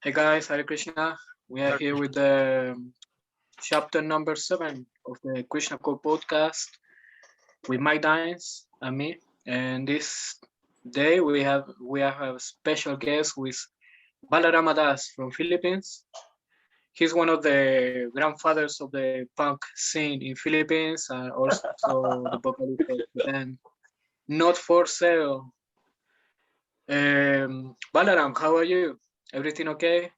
Hey guys, Hare Krishna. We are here with the chapter number 7 of the Krishnacore podcast with Mike Dines and me. And this day we have a special guest with Balarama Das from Philippines. He's one of the grandfathers of the punk scene in Philippines and also the vocalist of the band Not For Sale. Balaram, how are you? Everything okay?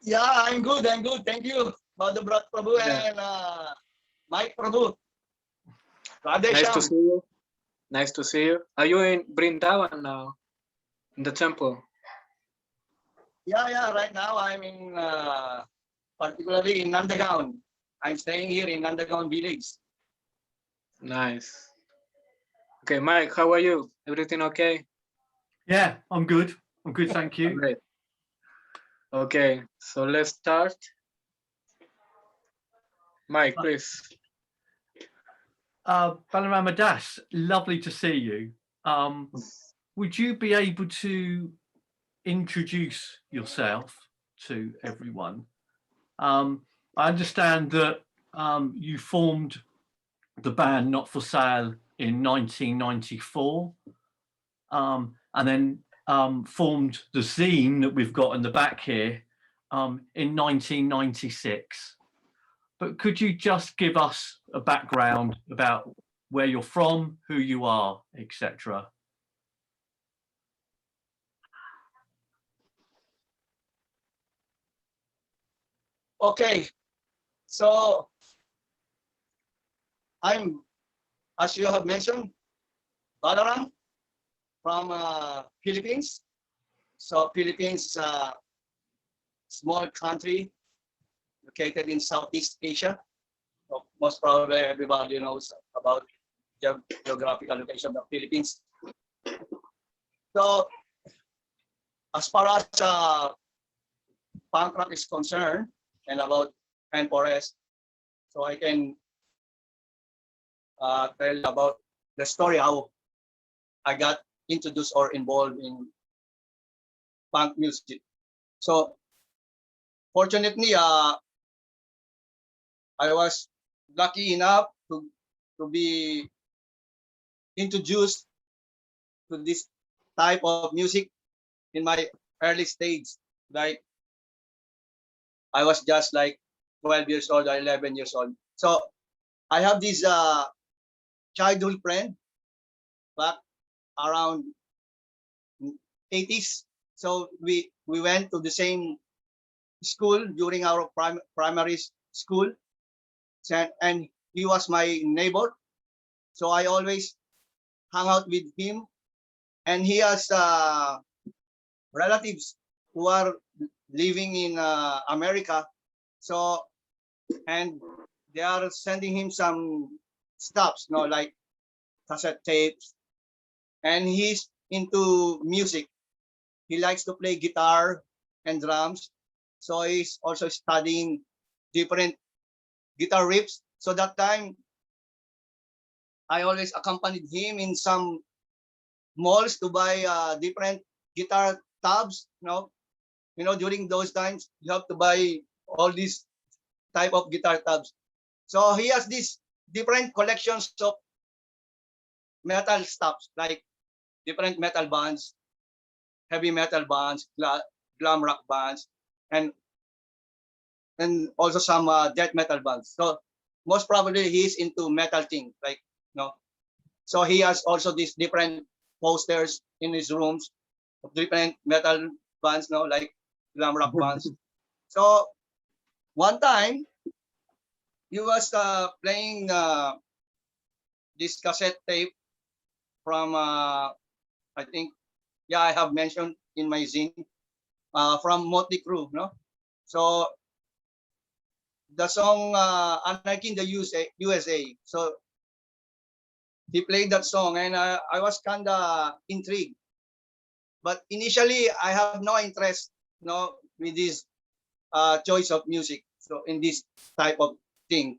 Yeah, I'm good. Thank you, Madhu Brata Prabhu Yeah. and Mike Prabhu. Nice to Radesham. see you. Nice to see you. Are you in Brindavan now, in the temple? Yeah. Right now I'm in, particularly in Nandagaon. I'm staying here in Nandagaon village. Nice. Okay, Mike, how are you? Everything okay? Yeah, I'm good. I'm good, thank you. Great. Okay, so let's start. Mike, please. Balarama Das, lovely to see you. Would you be able to introduce yourself to everyone? I understand that you formed the band Not For Sale in 1994, and then formed the zine that we've got in the back here in 1996. But could you just give us a background about where you're from, who you are, etc.? Okay, so I'm, as you have mentioned, Balaram from Philippines. So Philippines, small country located in Southeast Asia. So most probably everybody knows about the geographical location of the Philippines. So as far as punk rock is concerned and about and forest, so I can tell about the story how I got introduced or involved in punk music. So fortunately, I was lucky enough to be introduced to this type of music in my early stage. Like I was just like 12 years old or 11 years old. So I have this childhood friend back around 80s. So we went to the same school during our primary school, and he was my neighbor. So I always hung out with him, and he has relatives who are living in America. So, and they are sending him some stuffs, like cassette tapes, and he's into music. He likes to play guitar and drums. So he's also studying different guitar riffs. So that time, I always accompanied him in some malls to buy different guitar tabs. During those times, you have to buy all these type of guitar tabs. So he has these different collections of metal stuffs, like different metal bands, heavy metal bands, glam rock bands, and also some death metal bands. So most probably he's into metal thing, like So he has also these different posters in his rooms of different metal bands, like glam rock bands. So one time he was playing this cassette tape from I think, I have mentioned in my zine, from Motley Crue, So the song Anarchy in the USA. So he played that song, and I was kind of intrigued. But initially, I have no interest, with this choice of music. So in this type of thing,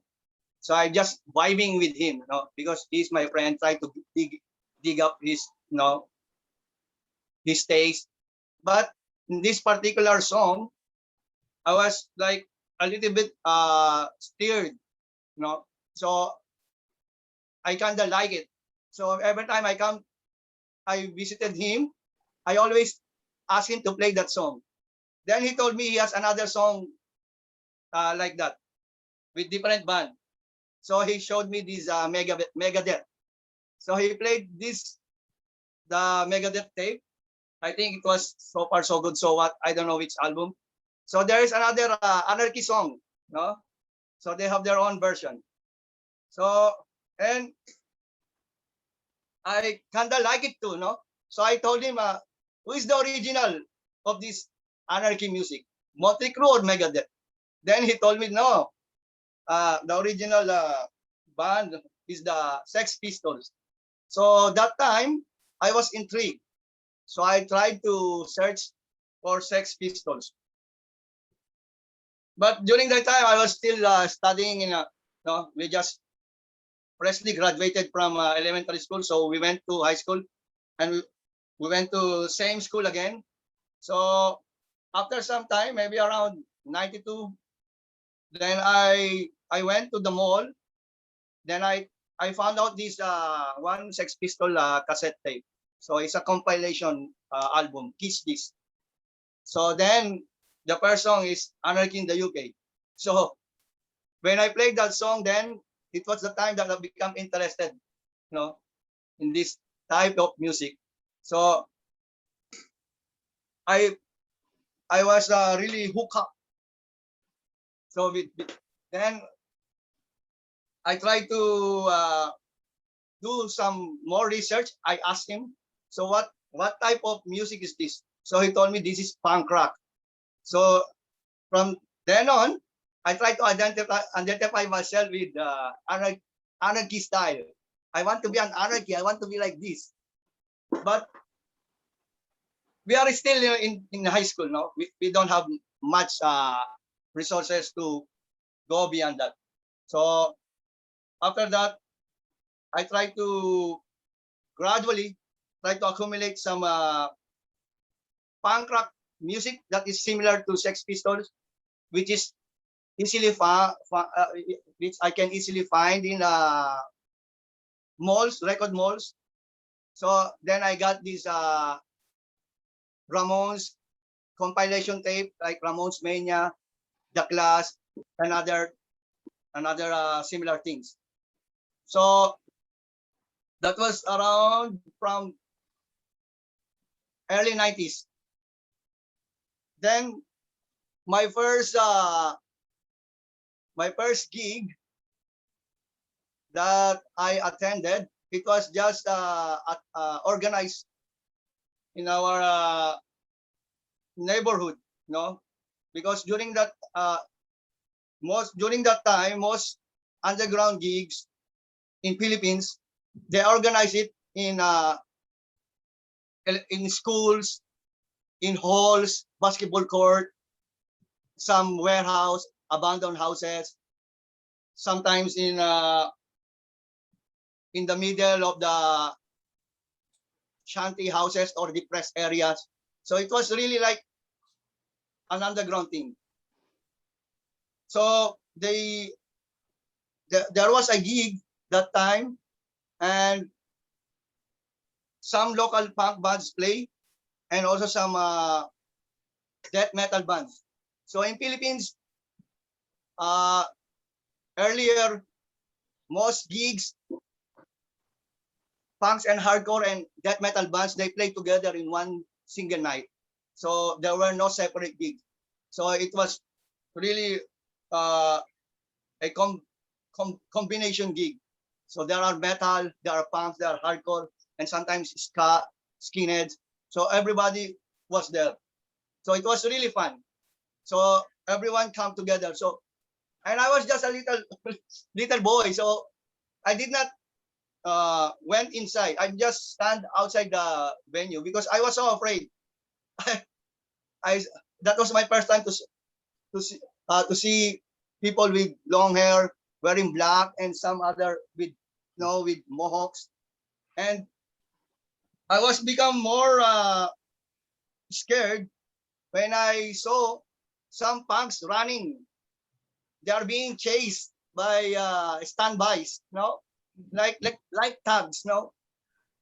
so I just vibing with him, because he's my friend. Try to dig up his, his taste. But in this particular song, I was like a little bit stirred, you know. So I kind of like it. So every time I visited him, I always ask him to play that song. Then he told me he has another song like that with different band. So he showed me this Megadeth. So he played the Megadeth tape. I think it was So Far So Good So What. I don't know which album. So there is another Anarchy song, no? So they have their own version. So and I kinda like it too, no? So I told him, who is the original of this Anarchy music, Motley Crue or Megadeth? Then he told me, no, the original band is the Sex Pistols. So that time I was intrigued. So I tried to search for Sex Pistols. But during that time, I was still studying in no, we just freshly graduated from elementary school. So we went to high school and we went to same school again. So after some time, maybe around 92, then I went to the mall. Then I found out this one Sex Pistol cassette tape. So it's a compilation album, Kiss This. So then the first song is Anarchy in the UK. So when I played that song, then it was the time that I become interested, you know, in this type of music. So I I was really hooked up. So then I tried to do some more research. I asked him, so what type of music is this? So he told me this is punk rock. So from then on, I try to identify myself with anarchy style. I want to be an anarchy. I want to be like this. But we are still in high school, no? We don't have much resources to go beyond that. So after that, I try to gradually try to accumulate some punk rock music that is similar to Sex Pistols, which is easily which I can easily find in malls, record malls. So then I got this Ramones compilation tape like Ramones Mania, The Class, and another similar things. So that was around from early 90s. Then my first gig that I attended, it was just organized in our neighborhood, you know, because during that time, most underground gigs in Philippines, they organize it in schools, in halls, basketball court, some warehouse, abandoned houses, sometimes in the middle of the shanty houses or depressed areas. So it was really like an underground thing. So there was a gig that time, and some local punk bands play, and also some death metal bands. So in Philippines, earlier, most gigs, punks and hardcore and death metal bands, they play together in one single night. So there were no separate gigs. So it was really a combination gig. So there are metal, there are punks, there are hardcore, and sometimes ska, skinheads. So everybody was there. So it was really fun. So everyone come together. So, and I was just a little boy. So I did not went inside. I just stand outside the venue because I was so afraid. I that was my first time to see people with long hair wearing black and some other with with mohawks, and I was become more scared when I saw some punks running, they are being chased by standbys, no, like thugs, no,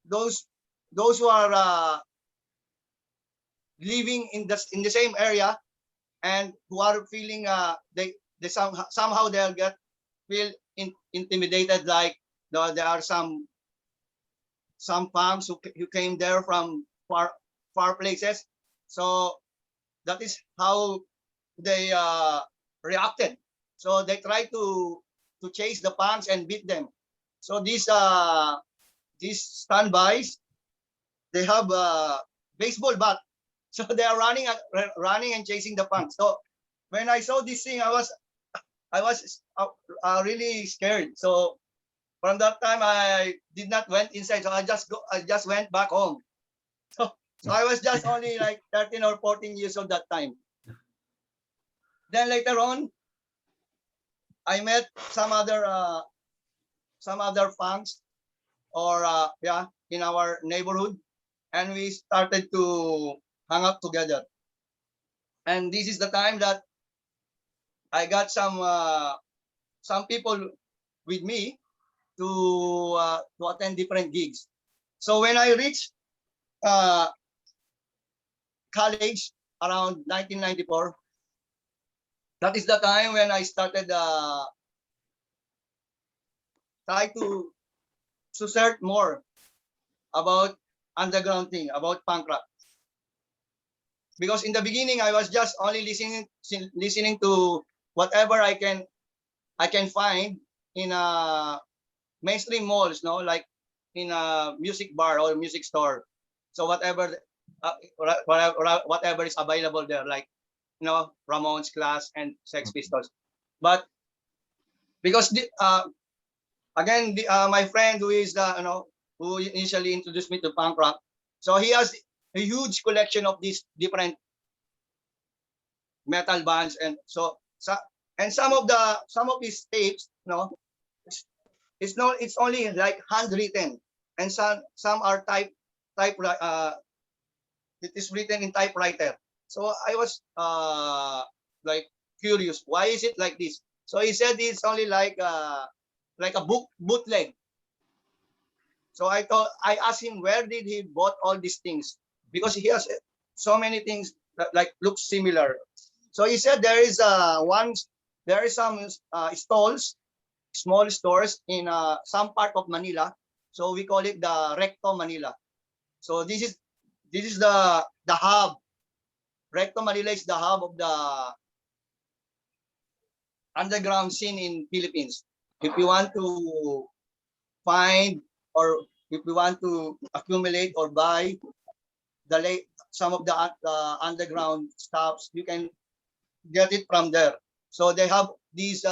those who are living in the same area and who are feeling they somehow they'll get feel intimidated, like there are some punks who came there from far places. So that is how they reacted. So they tried to chase the punks and beat them. So these standbys, they have a baseball bat. So they are running and chasing the punks. So when I saw this thing, I was really scared. So from that time, I did not went inside. So I just went back home. So I was just only like 13 or 14 years old that time. Then later on, I met some other punks or yeah, in our neighborhood, and we started to hang out together. And this is the time that I got some people with me to attend different gigs. So when I reached uh, college around 1994, that is the time when I started try to search more about underground thing, about punk rock. Because in the beginning, I was just only listening to whatever I can find in mainstream malls, no, like in a music bar or music store. So whatever is available there, like Ramones, Clash, and Sex Pistols. But because again, my friend who is who initially introduced me to punk rock, so he has a huge collection of these different metal bands, and and some of his tapes, it's only like handwritten, and some are type it is written in typewriter. So I was like curious, why is it like this? So he said it's only like a bootleg. So I asked him where did he bought all these things, because he has so many things that like look similar. So he said there is some stalls, small stores in some part of Manila. So we call it the Recto Manila. So this is the hub. Recto Manila is the hub of the underground scene in Philippines. If you want to find, or if you want to accumulate or buy some of the underground stuffs, you can get it from there. So they have these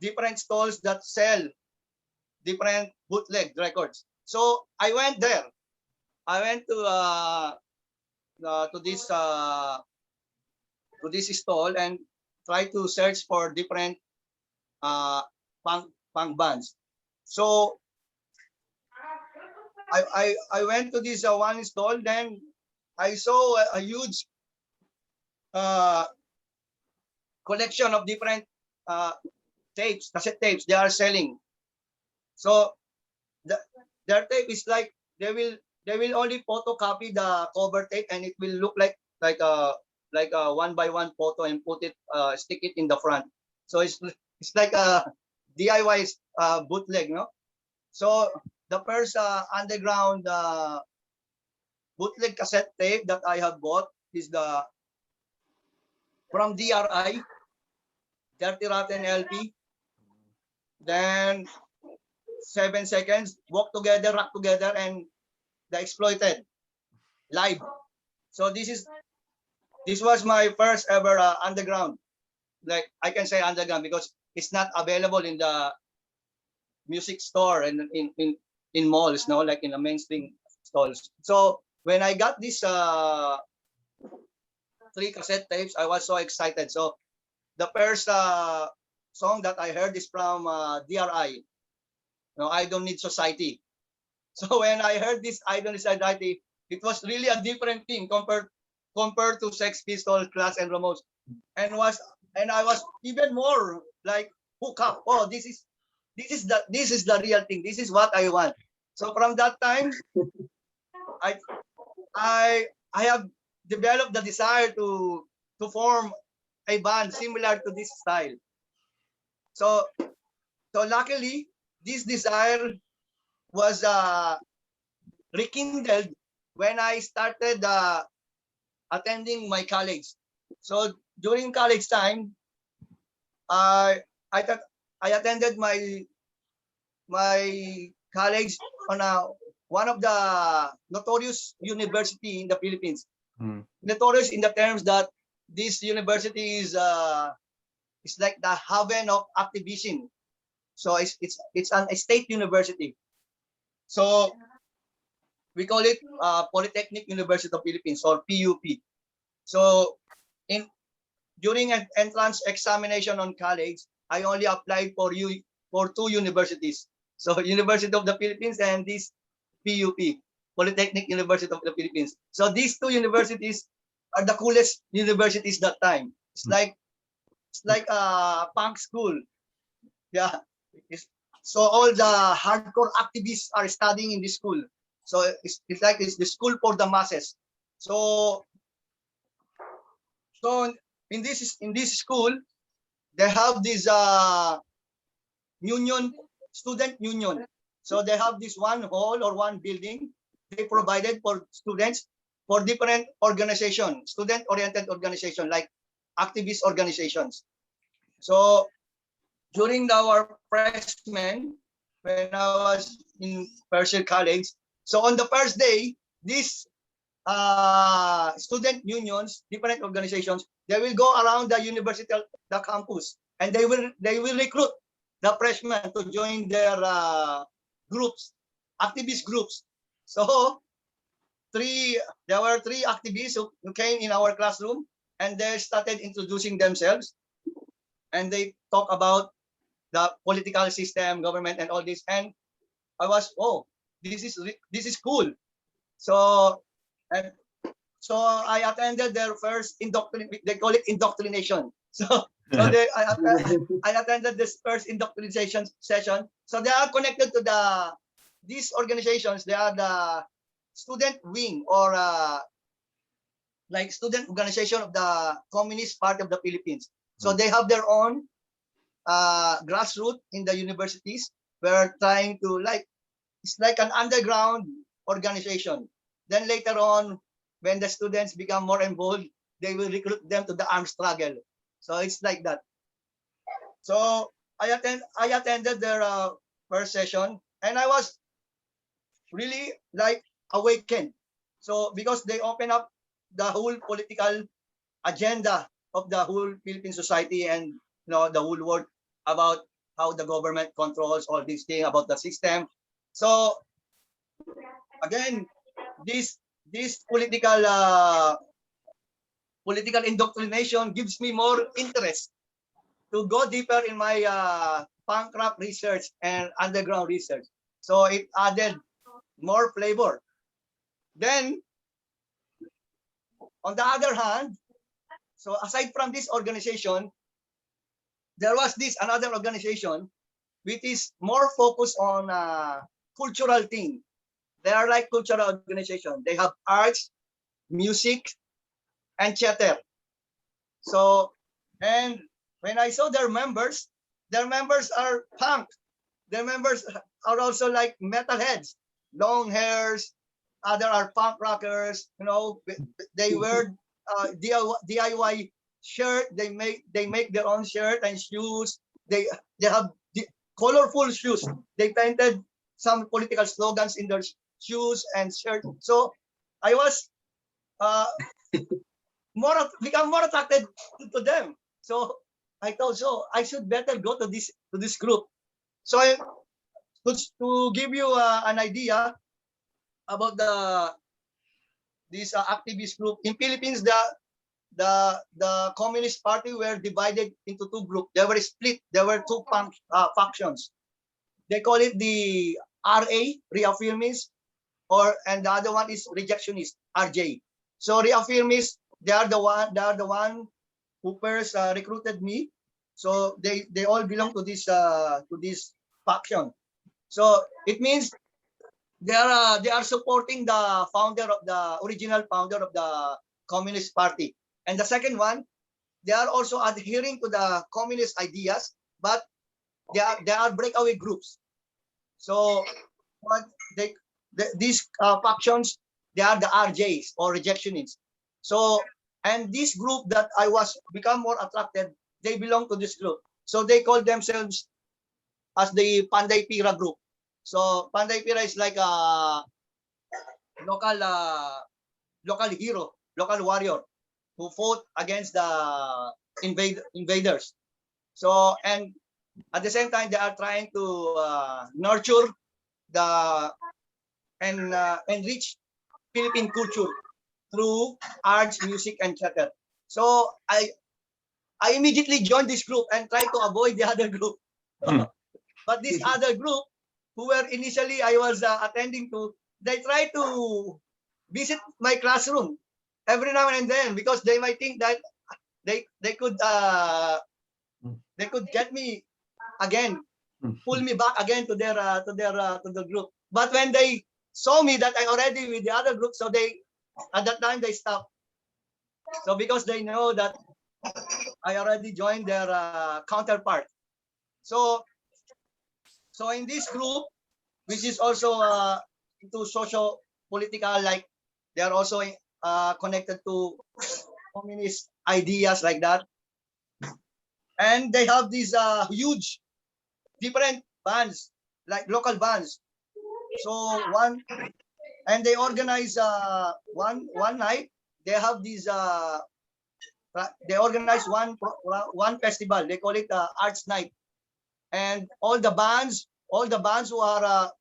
different stalls that sell different bootleg records. So I went there. I went to this stall and try to search for different uh, punk bands. So I went to this one stall. Then I saw a huge uh, collection of different uh, tapes, cassette tapes they are selling. So their tape is like they will only photocopy the cover tape, and it will look like a one by one photo, and put it stick it in the front. So it's like a DIY bootleg, no? So the first underground bootleg cassette tape that I have bought is the from DRI, Dirty Rotten LP. Then 7 seconds, walk together, rock together, and the exploited live. So this was my first ever underground. Like I can say underground because it's not available in the music store and in malls, no, like in the mainstream stalls. So when I got these three cassette tapes, I was so excited. So the first song that I heard is from DRI. No, I Don't Need Society. So when I heard this I Don't Need Society, it was really a different thing compared compared to Sex Pistols, Clash and Ramones, and I was even more like hook up. Oh, this is the real thing. This is what I want. So from that time, I I have developed the desire to form a band similar to this style. So luckily, this desire was rekindled when I started attending my college. So during college time, I I thought I attended my college on one of the notorious university in the Philippines. Notorious in the terms that this university is it's like the haven of activism. So it's a state university. So we call it Polytechnic University of Philippines, or PUP. So in during an entrance examination on college, I only applied for two universities. So University of the Philippines and this PUP, Polytechnic University of the Philippines. So these two universities are the coolest universities that time. It's like a punk school. Yeah. So all the hardcore activists are studying in this school. So it's like it's the school for the masses. So so in this school, they have this union, student union. So they have this one hall or one building they provided for students for different organization, student oriented organization like activist organizations. So during our freshman, when I was in first year college, so on the first day, these student unions, different organizations, they will go around the university, the campus, and they will recruit the freshmen to join their groups, activist groups. So there were three activists who came in our classroom, and they started introducing themselves, and they talk about the political system, government, and all this. And I was, oh, this is cool. So and so I attended their first indoctrination. They call it indoctrination. So I attended this first indoctrination session. So they are connected to these organizations. They are the student wing, or like student organization of the Communist Party of the Philippines. So they have their own grassroots in the universities. We're trying to it's like an underground organization. Then later on, when the students become more involved, they will recruit them to the armed struggle. So it's like that. So I attended their first session, and I was really like awakened. So because they open up the whole political agenda of the whole Philippine society, and the whole world, about how the government controls all these things about the system. So again, this political indoctrination gives me more interest to go deeper in my punk rock research and underground research. So it added more flavor. Then on the other hand, so aside from this organization, there was this another organization which is more focused on cultural thing. They are like cultural organization. They have arts, music, and theater. So, and when I saw their members are punk. Their members are also like metalheads, long hairs. Other are punk rockers. They wear DIY shirt. They make their own shirt and shoes. They have colorful shoes. They painted some political slogans in their shoes and shirt. So I was uh, become more attracted to them. So I thought, so I should better go to this group. So to give you an idea about this activist group in Philippines, the Communist Party were divided into two groups. They were split. There were two factions. They call it the RA, reaffirmist, and the other one is rejectionist, RJ. So reaffirmists, they are the one who first recruited me. So they all belong to this faction. So it means they are supporting the original founder of the Communist Party. And the second one, they are also adhering to the communist ideas, but they are breakaway groups. So what these factions, they are the RJs or rejectionists. So and this group that I was become more attracted, they belong to this group. So they call themselves as the Panday Pira group. So Panday Pira is like a local local hero, local warrior who fought against the invaders. So and at the same time, they are trying to nurture the and enrich Philippine culture through arts, music, and theater. So I immediately joined this group and tried to avoid the other group. But this other group, who were initially I was attending to, they try to visit my classroom every now and then because they might think that they could get me again, pull me back again to the group. But when they saw me that I already with the other group, so they at that time they stopped. So because they know that I already joined their counterpart. So so in this group, which is also into social political, like they are also connected to communist ideas like that, and they have these huge different bands, like local bands. So one and they organize one night. They have these they organize one festival. They call it Arts Night, and all the bands who are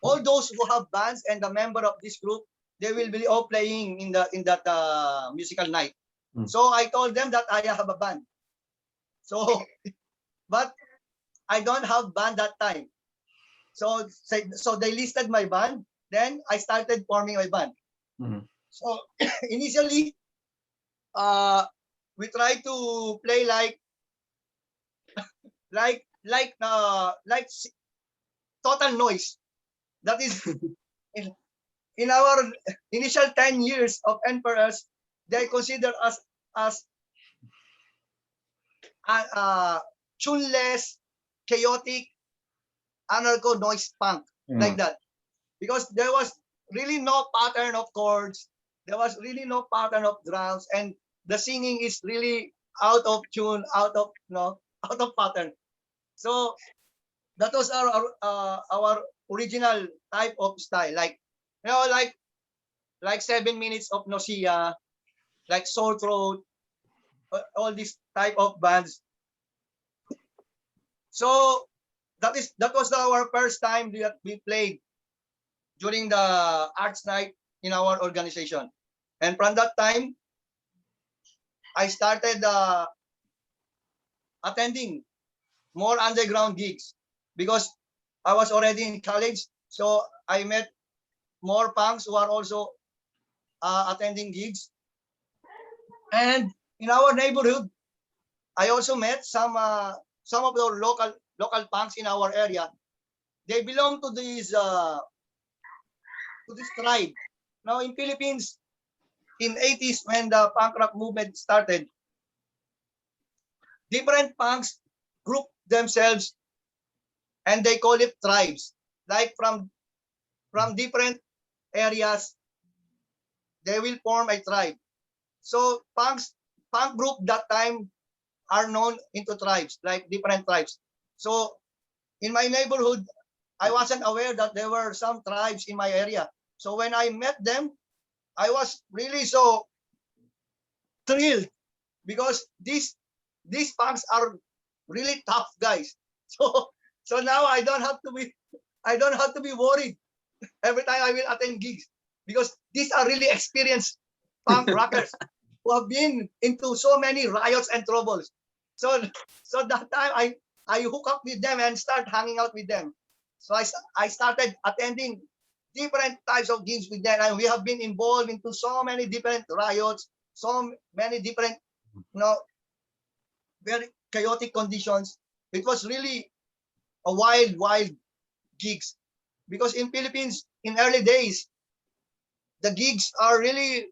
all those who have bands and the member of this group, they will be all playing in that musical night. So I told them that I have a band. So but I don't have band that time. So they listed my band. Then I started forming my band. So initially, we tried to play like total noise. That is in our initial 10 years of emperors, they consider us as tuneless, chaotic, anarcho noise punk, like that. Because there was really no pattern of chords, there was really no pattern of drums, and the singing is really out of tune, out of out of pattern. So that was our original type of style, like like 7 minutes of nausea, like sore throat, all these type of bands. So that was our first time that we played during the arts night in our organization. And from that time, I started attending more underground gigs because I was already in college. So I met more punks who are also attending gigs. And in our neighborhood, I also met some of the local punks in our area. They belong to this tribe. Now in Philippines, in 80s when the punk rock movement started, different punks group themselves and they call it tribes. Like from different areas, they will form a tribe. So punk group that time are known into tribes, like different tribes. So in my neighborhood, I wasn't aware that there were some tribes in my area. So when I met them, I was really so thrilled because these punks are really tough guys. So now I don't have to be worried every time I will attend gigs because these are really experienced punk rockers who have been into so many riots and troubles. So that time I hook up with them and start hanging out with them. So I started attending different types of gigs with that, and we have been involved into so many different riots, so many different, very chaotic conditions. It was really a wild gigs, because in Philippines in early days, the gigs are really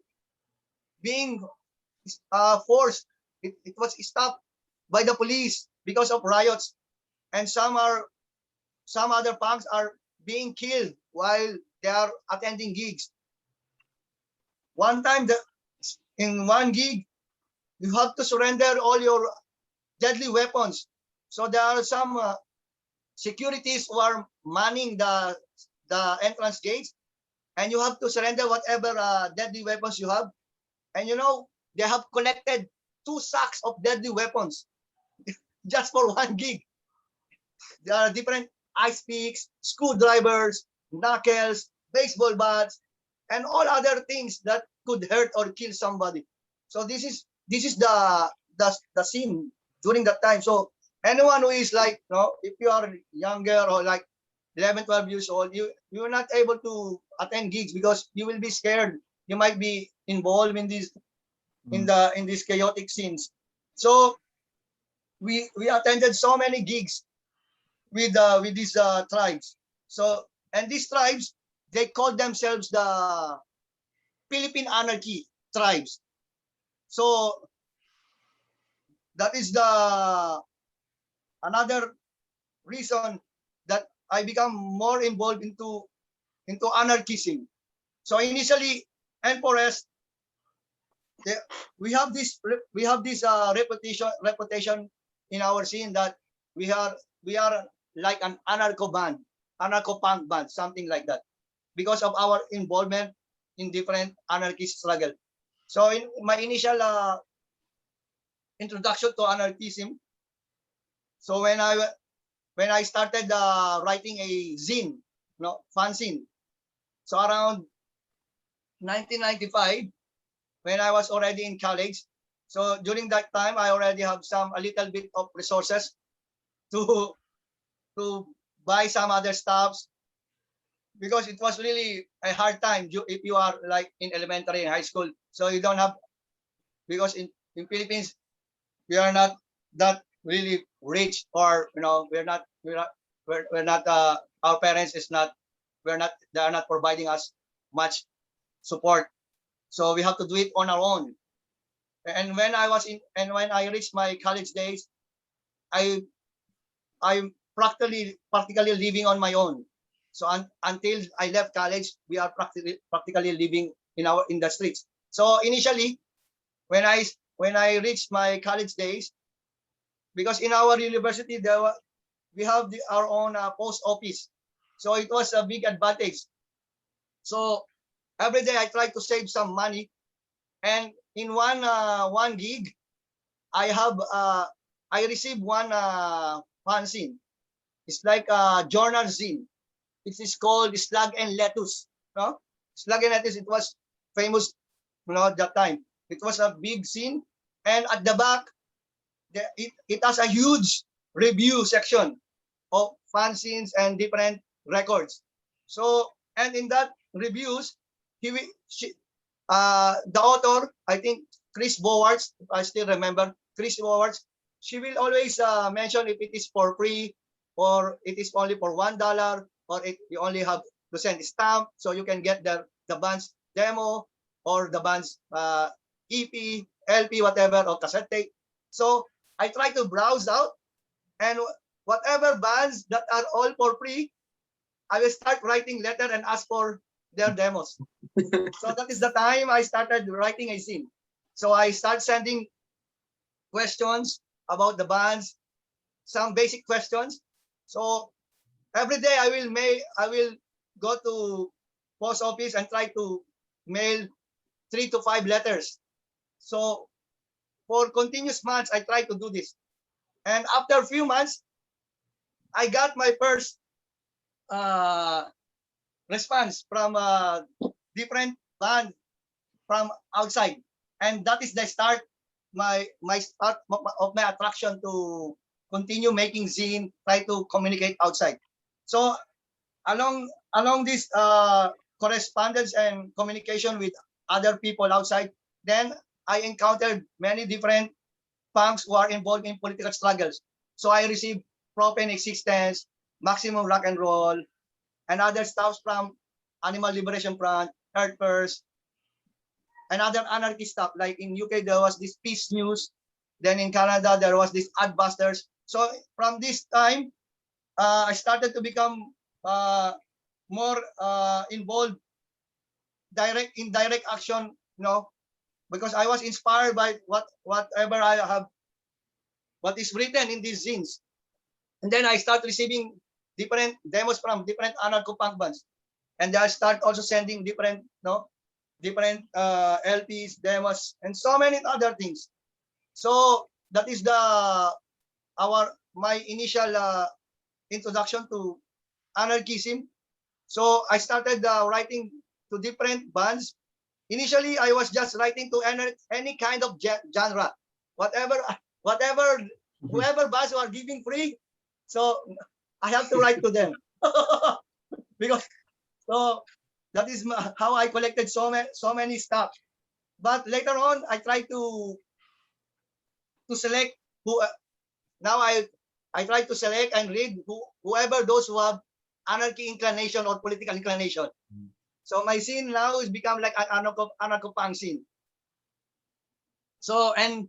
being forced. It was stopped by the police because of riots, and some other punks are being killed while they are attending gigs. One time, in one gig, you have to surrender all your deadly weapons. So there are some securities who are manning the entrance gates, and you have to surrender whatever deadly weapons you have. And they have collected 2 sacks of deadly weapons just for one gig. There are different ice picks, screwdrivers, knuckles, baseball bats, and all other things that could hurt or kill somebody. So this is the scene during that time. So anyone who is like, if you are younger or like 11, 12 years old, you're not able to attend gigs because you will be scared. You might be involved in these chaotic scenes. So we attended so many gigs with these tribes. So, and these tribes, they call themselves the Philippine Anarchy tribes. So that is the another reason that I become more involved into anarchism. So initially, and forest, we have this reputation in our scene that we are like an anarcho punk band, something like that, because of our involvement in different anarchist struggle. So in my initial introduction to anarchism, so when I started writing a zine, fanzine, so around 1995, when I was already in college. So during that time, I already have a little bit of resources to to buy some other stuffs, because it was really a hard time if you are like in elementary and high school. So you don't have, because in Philippines we are not that really rich, or we're not our parents is not they are not providing us much support. So we have to do it on our own. And when I reached my college days, I I'm practically living on my own. So until I left college, we are practically living in the streets. So initially, when I reached my college days, because in our university we have our own post office, so it was a big advantage. So every day I try to save some money, and in one gig, I received one fanzine. It's like a journal zine. It is called Slug and Lettuce. No? Slug and Lettuce, it was famous, at that time. It was a big zine, and at the back, it has a huge review section of fanzines and different records. So, and in that reviews, the author, I think Chris Bowards, if I still remember, Chris Bowards, she will always mention if it is for free, or it is only for $1, or you only have to send a stamp, so you can get the band's demo or the band's EP, LP, whatever, or cassette tape. So I try to browse out, and whatever bands that are all for free, I will start writing letter and ask for their demos. So that is the time I started writing a zine. So I start sending questions about the bands, some basic questions. So every day I will go to post office and try to mail 3 to 5 letters. So for continuous months, I try to do this. And after a few months, I got my first response from different band from outside, and that is the start my start of my attraction to continue making zine, try to communicate outside. So along this correspondence and communication with other people outside, then I encountered many different punks who are involved in political struggles. So I received Propane Existence, Maximum Rock and Roll, and other stuff from Animal Liberation Front, Earth First, and other anarchy stuff. Like in UK, there was this Peace News. Then in Canada, there was this Adbusters. So from this time, I started to become more involved in direct action, because I was inspired by whatever I have, what is written in these zines. And then I start receiving different demos from different anarcho-punk bands. And I start also sending different LPs, demos, and so many other things. So that is my initial introduction to anarchism. So I started writing to different bands. Initially, I was just writing to any kind of genre, whatever, whoever bands are giving free. So I have to write to them because so that is how I collected so many stuff. But later on, I try to select who. Now I try to select and read whoever those who have anarchy inclination or political inclination. So my scene now is become like an anarcho-punk scene. So, and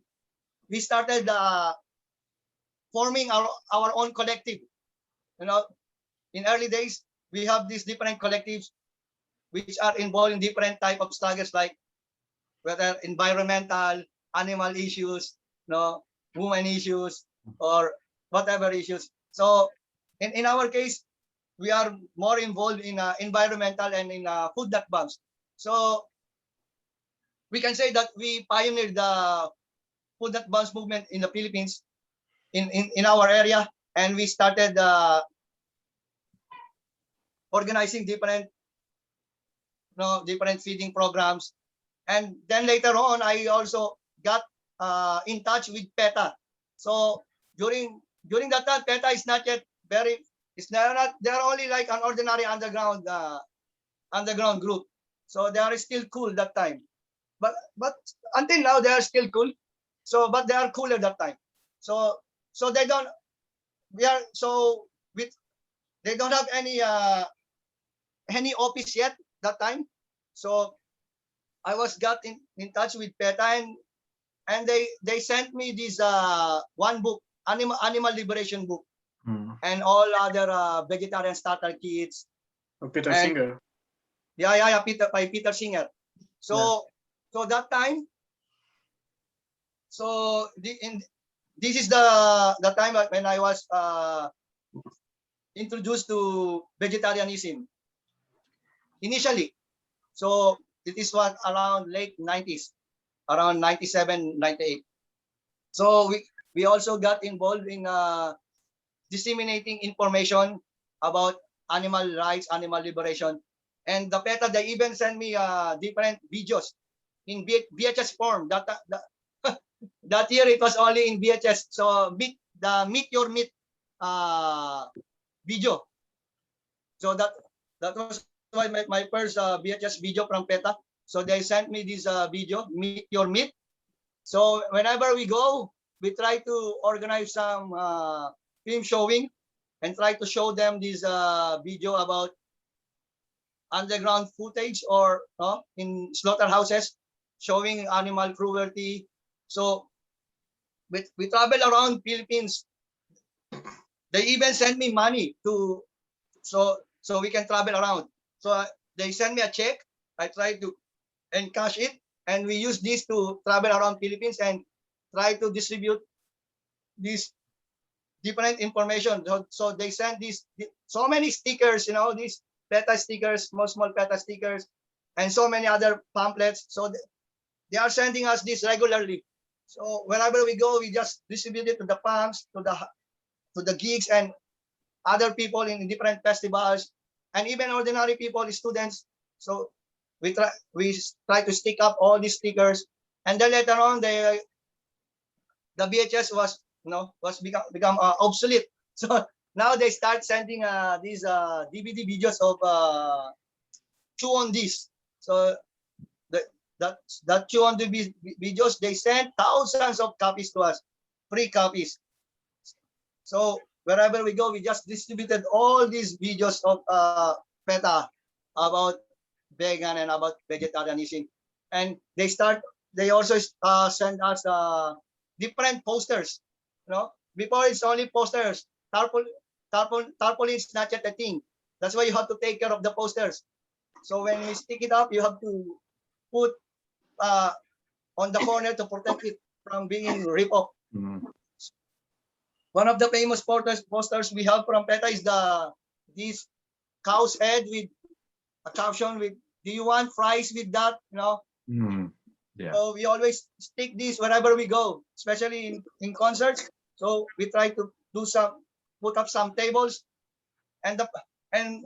we started forming our own collective. In early days, we have these different collectives which are involved in different type of struggles, like whether environmental, animal issues, women issues, or whatever issues. So in our case, we are more involved in environmental and in food that bombs. So we can say that we pioneered the food that bombs movement in the Philippines, in our area, and we started organizing different feeding programs. And then later on, I also got in touch with PETA. So during that time, PETA is not yet they're only like an ordinary underground group. So they are still cool that time. But until now, they are still cool. So, but they are cooler that time. So they don't they don't have any office yet that time. So I was got in touch with PETA, and they sent me this one book, animal liberation book, and all other vegetarian starter kits. Peter Singer. Yeah, by Peter Singer. So that time, so this is the time when I was introduced to vegetarianism initially. So it is what around late 90s, around 97, 98. So we also got involved in disseminating information about animal rights, animal liberation. And the PETA, they even sent me different videos in VHS form. That year it was only in VHS. So Meet Your Meat video. So that was my first VHS video from PETA. So they sent me this video, Meet Your Meat. So whenever we go, we try to organize some film showing and try to show them this video about underground footage or in slaughterhouses showing animal cruelty. So we travel around Philippines. They even send me money to so we can travel around. So they send me a check. I try to encash it, and we use this to travel around Philippines and try to distribute this different information. So they send these so many stickers, these PETA stickers, small PETA stickers, and so many other pamphlets. So they are sending us this regularly. So whenever we go, we just distribute it to the punks, to the gigs, and other people in different festivals, and even ordinary people, students. So we try to stick up all these stickers, and then later on, the VHS was become obsolete. So now they start sending these DVD videos of chew on this. So the, that chew on the videos, they sent thousands of copies to us, free copies. So wherever we go, we just distributed all these videos of PETA about vegan and about vegetarianism. And they also send us different posters. You know, before it's only posters. Tarpaulin is not yet a thing. That's why you have to take care of the posters. So when we stick it up, you have to put on the corner to protect it from being ripped off. Mm. One of the famous posters we have from PETA is this cow's head with a caption with, "Do you want fries with that?" You know. Mm. Yeah. So we always stick this wherever we go, especially in concerts. So we try to put up some tables, and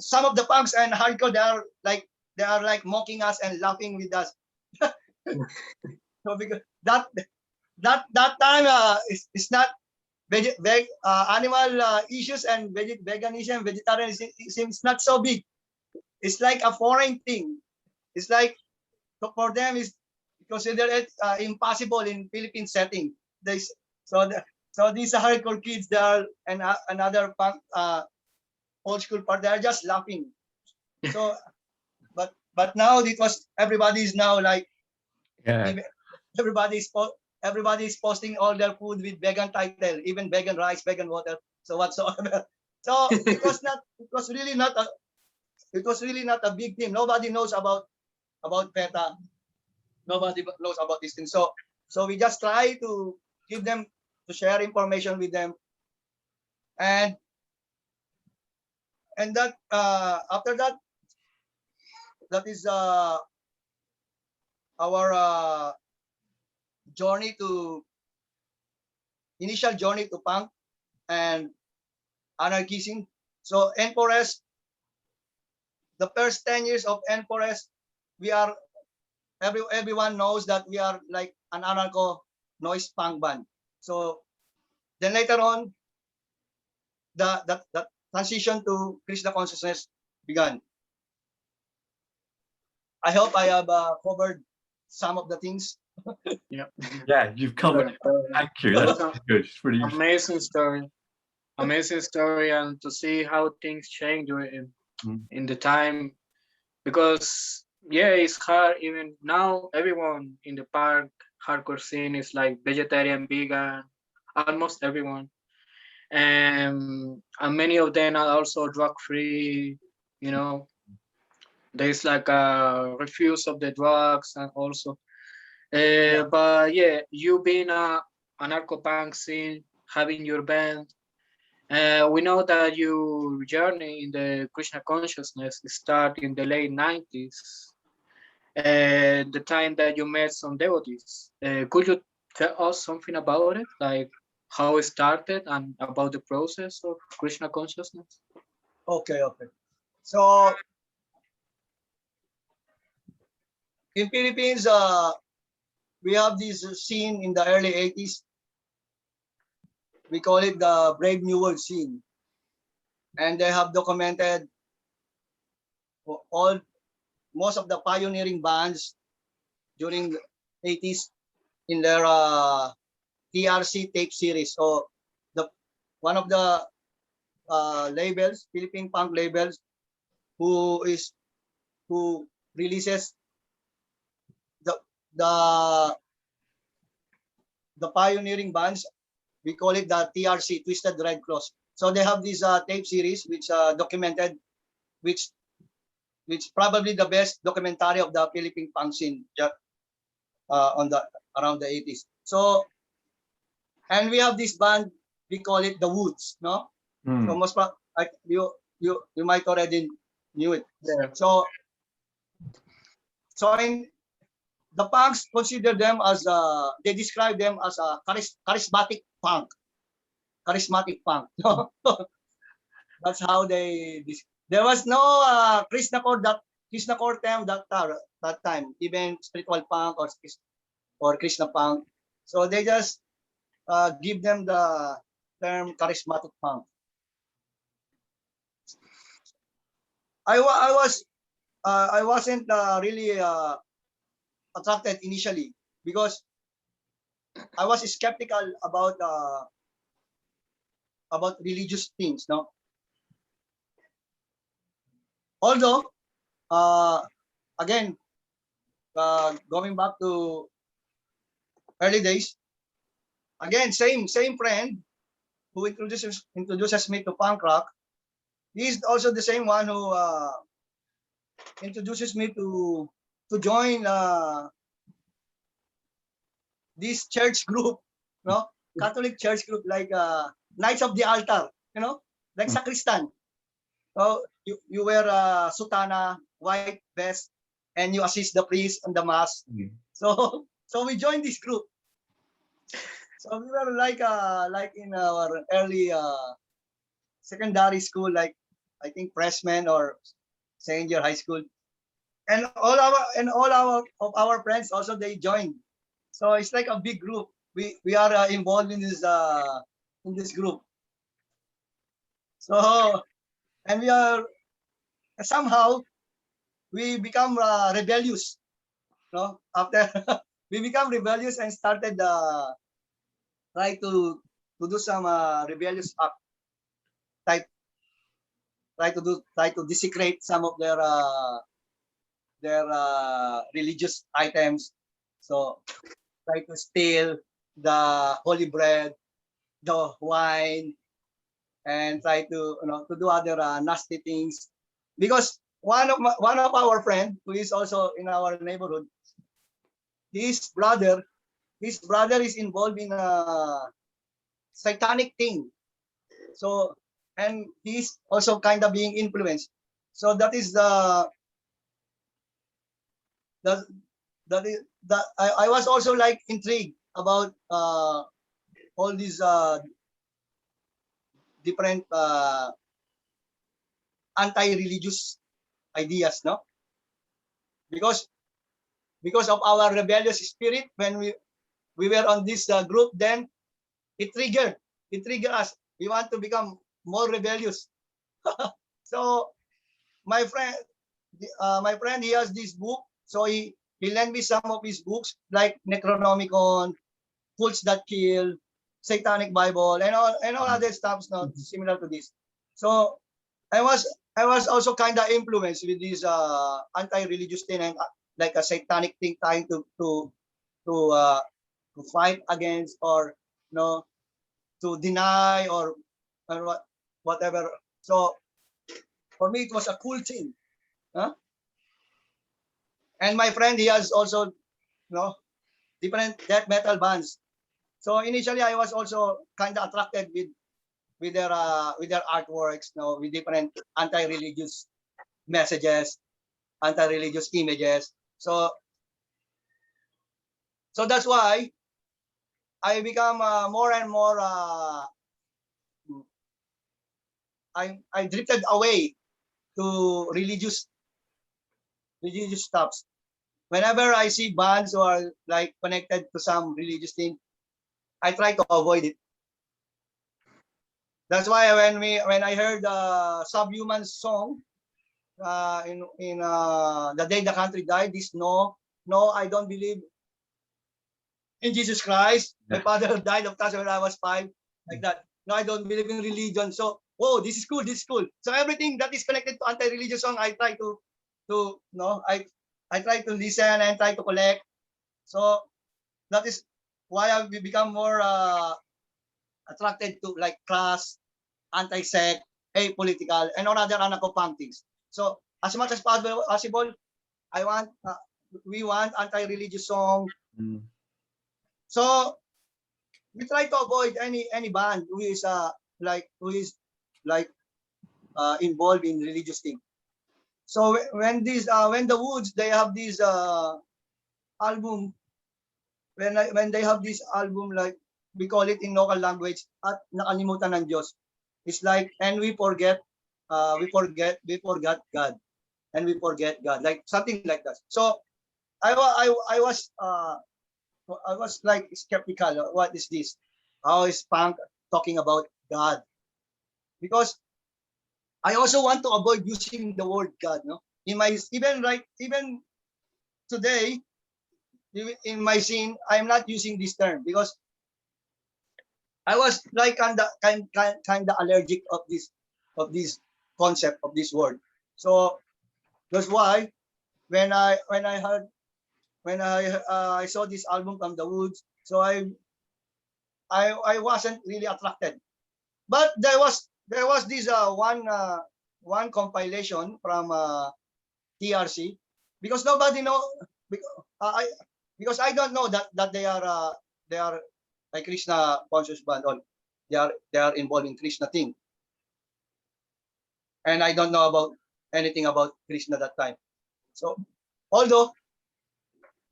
some of the punks and hardcore, they are like mocking us and laughing with us. So because that time it's not animal issues and veganism, vegetarianism, it's not so big. It's like a foreign thing. It's like, for them is considered it impossible in Philippine setting. So these hardcore kids, they are and another punk old school part, they are just laughing. So but now it was, everybody is now like, Yeah. everybody is posting all their food with vegan title, even vegan rice, vegan water, so whatsoever. So it was really not a big thing. Nobody knows about PETA. Nobody knows about this thing. So we just try to give them, to share information with them, and that after that, that is our initial journey to punk and anarchism. So N4S, the first 10 years of N4S, we are, everyone knows that we are like an anarcho noise punk band. So then later on, the transition to Krishna consciousness began. I hope I have covered some of the things. Yeah. Yeah, you've covered it. Thank you. That's good. It's really useful. Amazing story. Amazing story, and to see how things change in the time, because yeah, it's hard. Even now, everyone in the park hardcore scene is like vegetarian, vegan, almost everyone, and many of them are also drug free. You know, there's like a refuse of the drugs, and also but yeah, you being a anarcho punk scene, having your band, we know that your journey in the Krishna consciousness started in the late 90s, the time that you met some devotees. Could you tell us something about it, like how it started and about the process of Krishna consciousness? Okay. So in Philippines, we have this scene in the early 80s. We call it the Brave New World scene. And they have documented most of the pioneering bands during the 80s in their TRC tape series. So one of the labels, Philippine punk labels, who releases the pioneering bands, we call it the TRC, Twisted Red Cross. So they have this tape series which documented, which probably the best documentary of the Philippine punk scene around the 80s. So, and we have this band, we call it the Woods, no? So most you might already knew it. Yeah. So in the punks consider them as they describe them as a charismatic punk. That's how there was no Krishnacore term that time, even spiritual punk or Krishna punk. So they just give them the term charismatic punk. I wasn't really attracted initially because I was skeptical about religious things. No, although again going back to early days, again same friend who introduces me to punk rock. He's also the same one who introduces me to join this church group, no, Catholic church group like Knights of the Altar, like sacristan. So you wear a sutana, white vest, and you assist the priest on the mass. So we joined this group. So we were like in our early secondary school, like I think freshman or second year high school, and all our of our friends also they joined. So it's like a big group. We are involved in this group. So and we are somehow we become rebellious. No, after we become rebellious and started try to do some rebellious act, type try to desecrate some of their religious items. So try to steal the holy bread, the wine, and try to do other nasty things. Because one of our friend who is also in our neighborhood, his brother his brother is involved in a satanic thing. So and he's also kind of being influenced. So that is the that is that I was also like intrigued about all these different anti-religious ideas, no? Because because of our rebellious spirit when we were on this group, then it triggered us. We want to become more rebellious. So my friend he has this book, so he lent me some of his books like Necronomicon, Cults That Kill, Satanic Bible, and all other stuff not similar to this. So I was also kind of influenced with this anti-religious thing and like a satanic thing, trying to uh, to fight against or to deny or whatever. So for me, it was a cool thing. Huh? And my friend, he has also different death metal bands. So initially, I was also kind of attracted with their artworks, with different anti-religious messages, anti-religious images. So that's why I become more and more. I drifted away to religious stuffs. Whenever I see bands who are like connected to some religious thing, I try to avoid it. That's why when I heard the Subhuman song in the day the country died, this no, I don't believe in Jesus Christ. My father died of cancer when I was 5, like that. No, I don't believe in religion. So, whoa, this is cool. This is cool. So everything that is connected to anti-religious song, I try to I try to listen and try to collect. So that is why I become more attracted to like class, anti-sect, apolitical, and all other anarcho-punk things. So as much as possible, I want we want anti-religious song. So we try to avoid any band who is like involved in religious thing. So when the Woods they have this album when they have this album, like we call it in local language at nakalimutan ng Diyos. It's like and we forgot God and we forget God, like something like that. So I was like skeptical. What is this? How is punk talking about God? Because I also want to avoid using the word God. No, in my even today in my scene, I'm not using this term because I was like kind of allergic of this concept of this word. So that's why when I heard I saw this album from the woods, so I wasn't really attracted. But there was this one compilation from TRC because nobody know because because I don't know that they are a Krishna conscious band or they are involved in Krishna thing, and I don't know about anything about Krishna that time. So although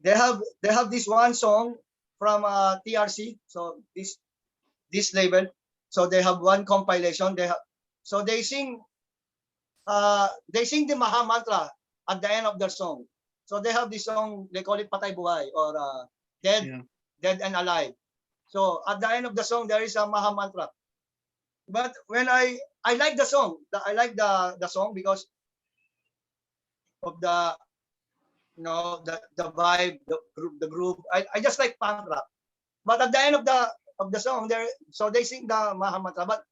they have this one song from TRC, so this label, so they have one compilation. So they sing the Maha Mantra at the end of their song. So they have this song, they call it Patay Buhay or Dead, Yeah. Dead and Alive. So at the end of the song, there is a Maha Mantra. But when I like the song, I like the song because of the the vibe, the groove. I just like punk rock. But at the end of the song, there so they sing the Maha Mantra. But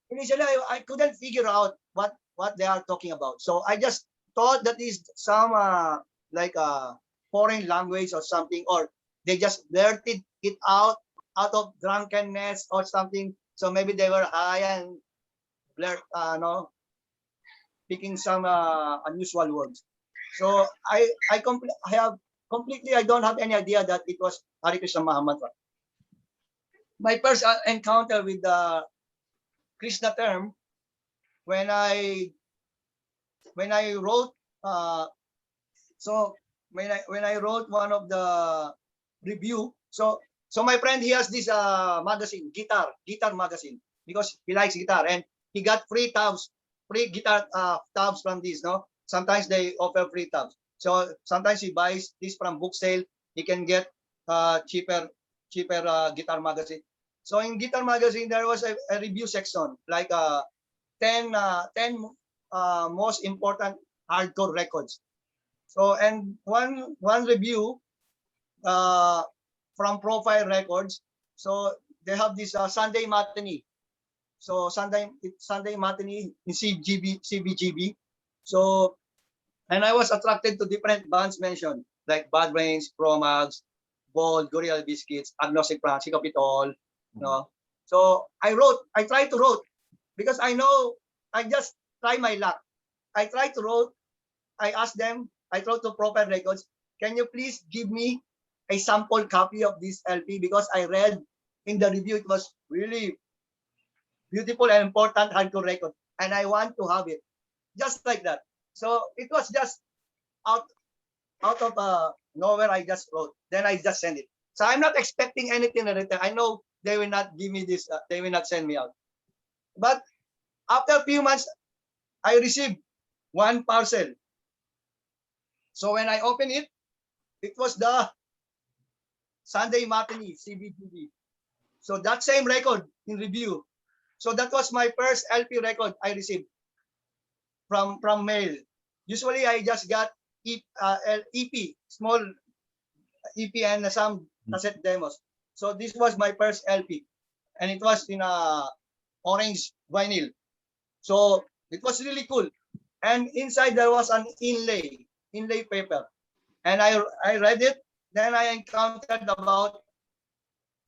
initially I couldn't figure out what they are talking about. So I just thought that is some like a foreign language or something, or they just blurted it out of drunkenness or something. So maybe they were high and blurt, no, speaking some unusual words. So I have completely I don't have any idea that it was Hare Krishna Mahamantra. My first encounter with the Krishna term when I wrote so when I wrote one of the review, so my friend he has this magazine, guitar magazine, because he likes guitar and he got free guitar tabs from this. No, sometimes they offer free tabs. So sometimes he buys this from book sale. He can get cheaper guitar magazine. So in guitar magazine there was a review section like 10 most important hardcore records. So and one review uh, from Profile Records. So they have this Sunday matinee. So Sunday matinee in CBGB. So and I was attracted to different bands mentioned like Bad Brains, Promags, Bold, Gorilla Biscuits, Agnostic Front, Capitol. No. So I tried to wrote because I know I just try my luck. I tried to wrote. I asked them. I wrote to Proper Records. Can you please give me a sample copy of this LP because I read in the review it was really beautiful and important hardcore record, and I want to have it just like that. So it was just out of nowhere. I just wrote. Then I just sent it. So I'm not expecting anything in return. I know they will not give me this. They will not send me out. But after a few months, I received one parcel. So when I opened it, it was the Sunday Matinee CBGB. So that same record in review. So that was my first LP record I received from mail. Usually I just got EP, small EP and some cassette demos. So this was my first LP, and it was in a orange vinyl. So it was really cool. And inside there was an inlay paper, and I read it. Then I encountered about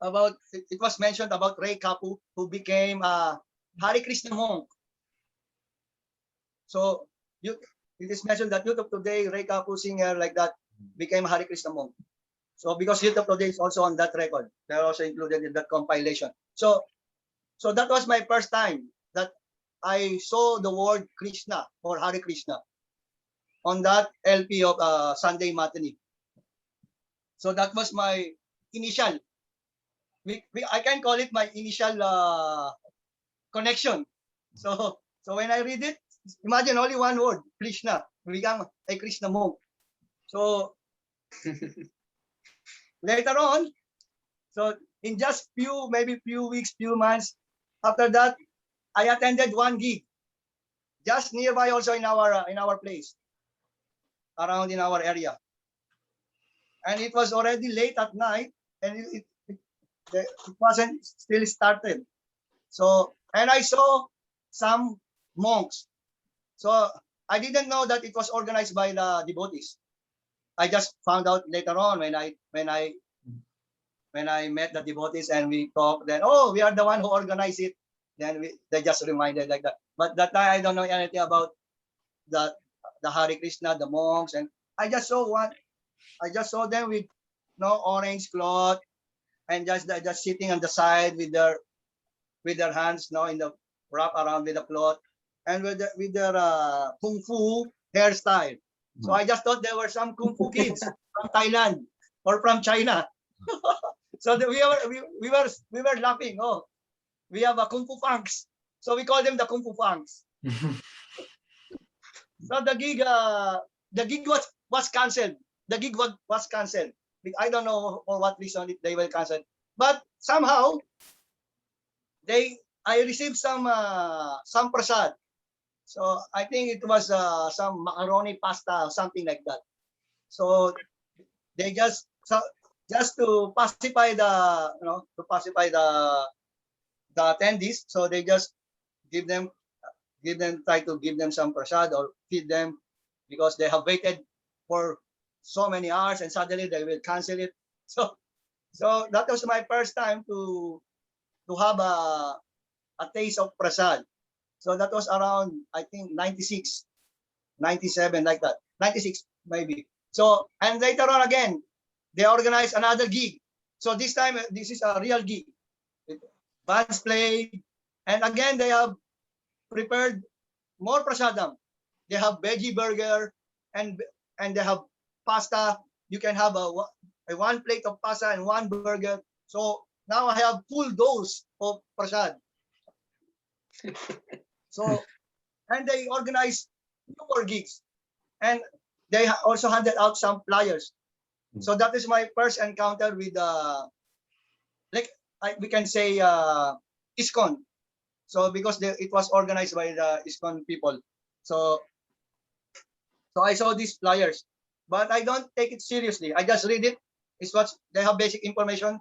it was mentioned about Ray Kapu who became a Hare Krishna monk. So you it is mentioned that YouTube today Ray Kapu singer like that became Hare Krishna monk. So because YouTube today is also on that record, they're also included in that compilation. So that was my first time that I saw the word Krishna or Hare Krishna on that LP of Sunday Matinee. So that was my initial. I can call it my initial connection. So when I read it, imagine only one word, Krishna, become a Krishna monk. So later on, so in just maybe few weeks, few months after that, I attended one gig just nearby also in our place, around in our area. And it was already late at night, and it wasn't still started. So, and I saw some monks. So I didn't know that it was organized by the devotees. I just found out later on when I met the devotees and we talked. Then, oh, we are the one who organized it. Then they just reminded like that. But that time I don't know anything about the Hare Krishna, the monks, and I just saw one. I just saw them with no orange cloth and just sitting on the side with their hands in the wrap around with the cloth and with their kung fu hairstyle. So I just thought there were some kung fu kids from Thailand or from China. So we were laughing. Oh, we have a kung fu funks. So we call them the kung fu funks. So the gig was cancelled. The gig was cancelled. I don't know for what reason they were cancelled. But somehow I received some prasad. So I think it was some macaroni pasta or something like that. So they just to pacify the attendees. So they just give them try to give them some prasad or feed them because they have waited for so many hours and suddenly they will cancel it. So that was my first time to have a taste of prasad. So that was around, I think, 96, 97, like that. 96, maybe. So, and later on again, they organized another gig. So this time, this is a real gig. Bands played. And again, they have prepared more prasadam. They have veggie burger and they have pasta. You can have a one plate of pasta and one burger. So now I have full dose of prasad. So, and they organize more gigs, and they also handed out some flyers. So that is my first encounter with we can say ISKCON. So because it was organized by the ISKCON people. So I saw these flyers, but I don't take it seriously. I just read it. It's what they have basic information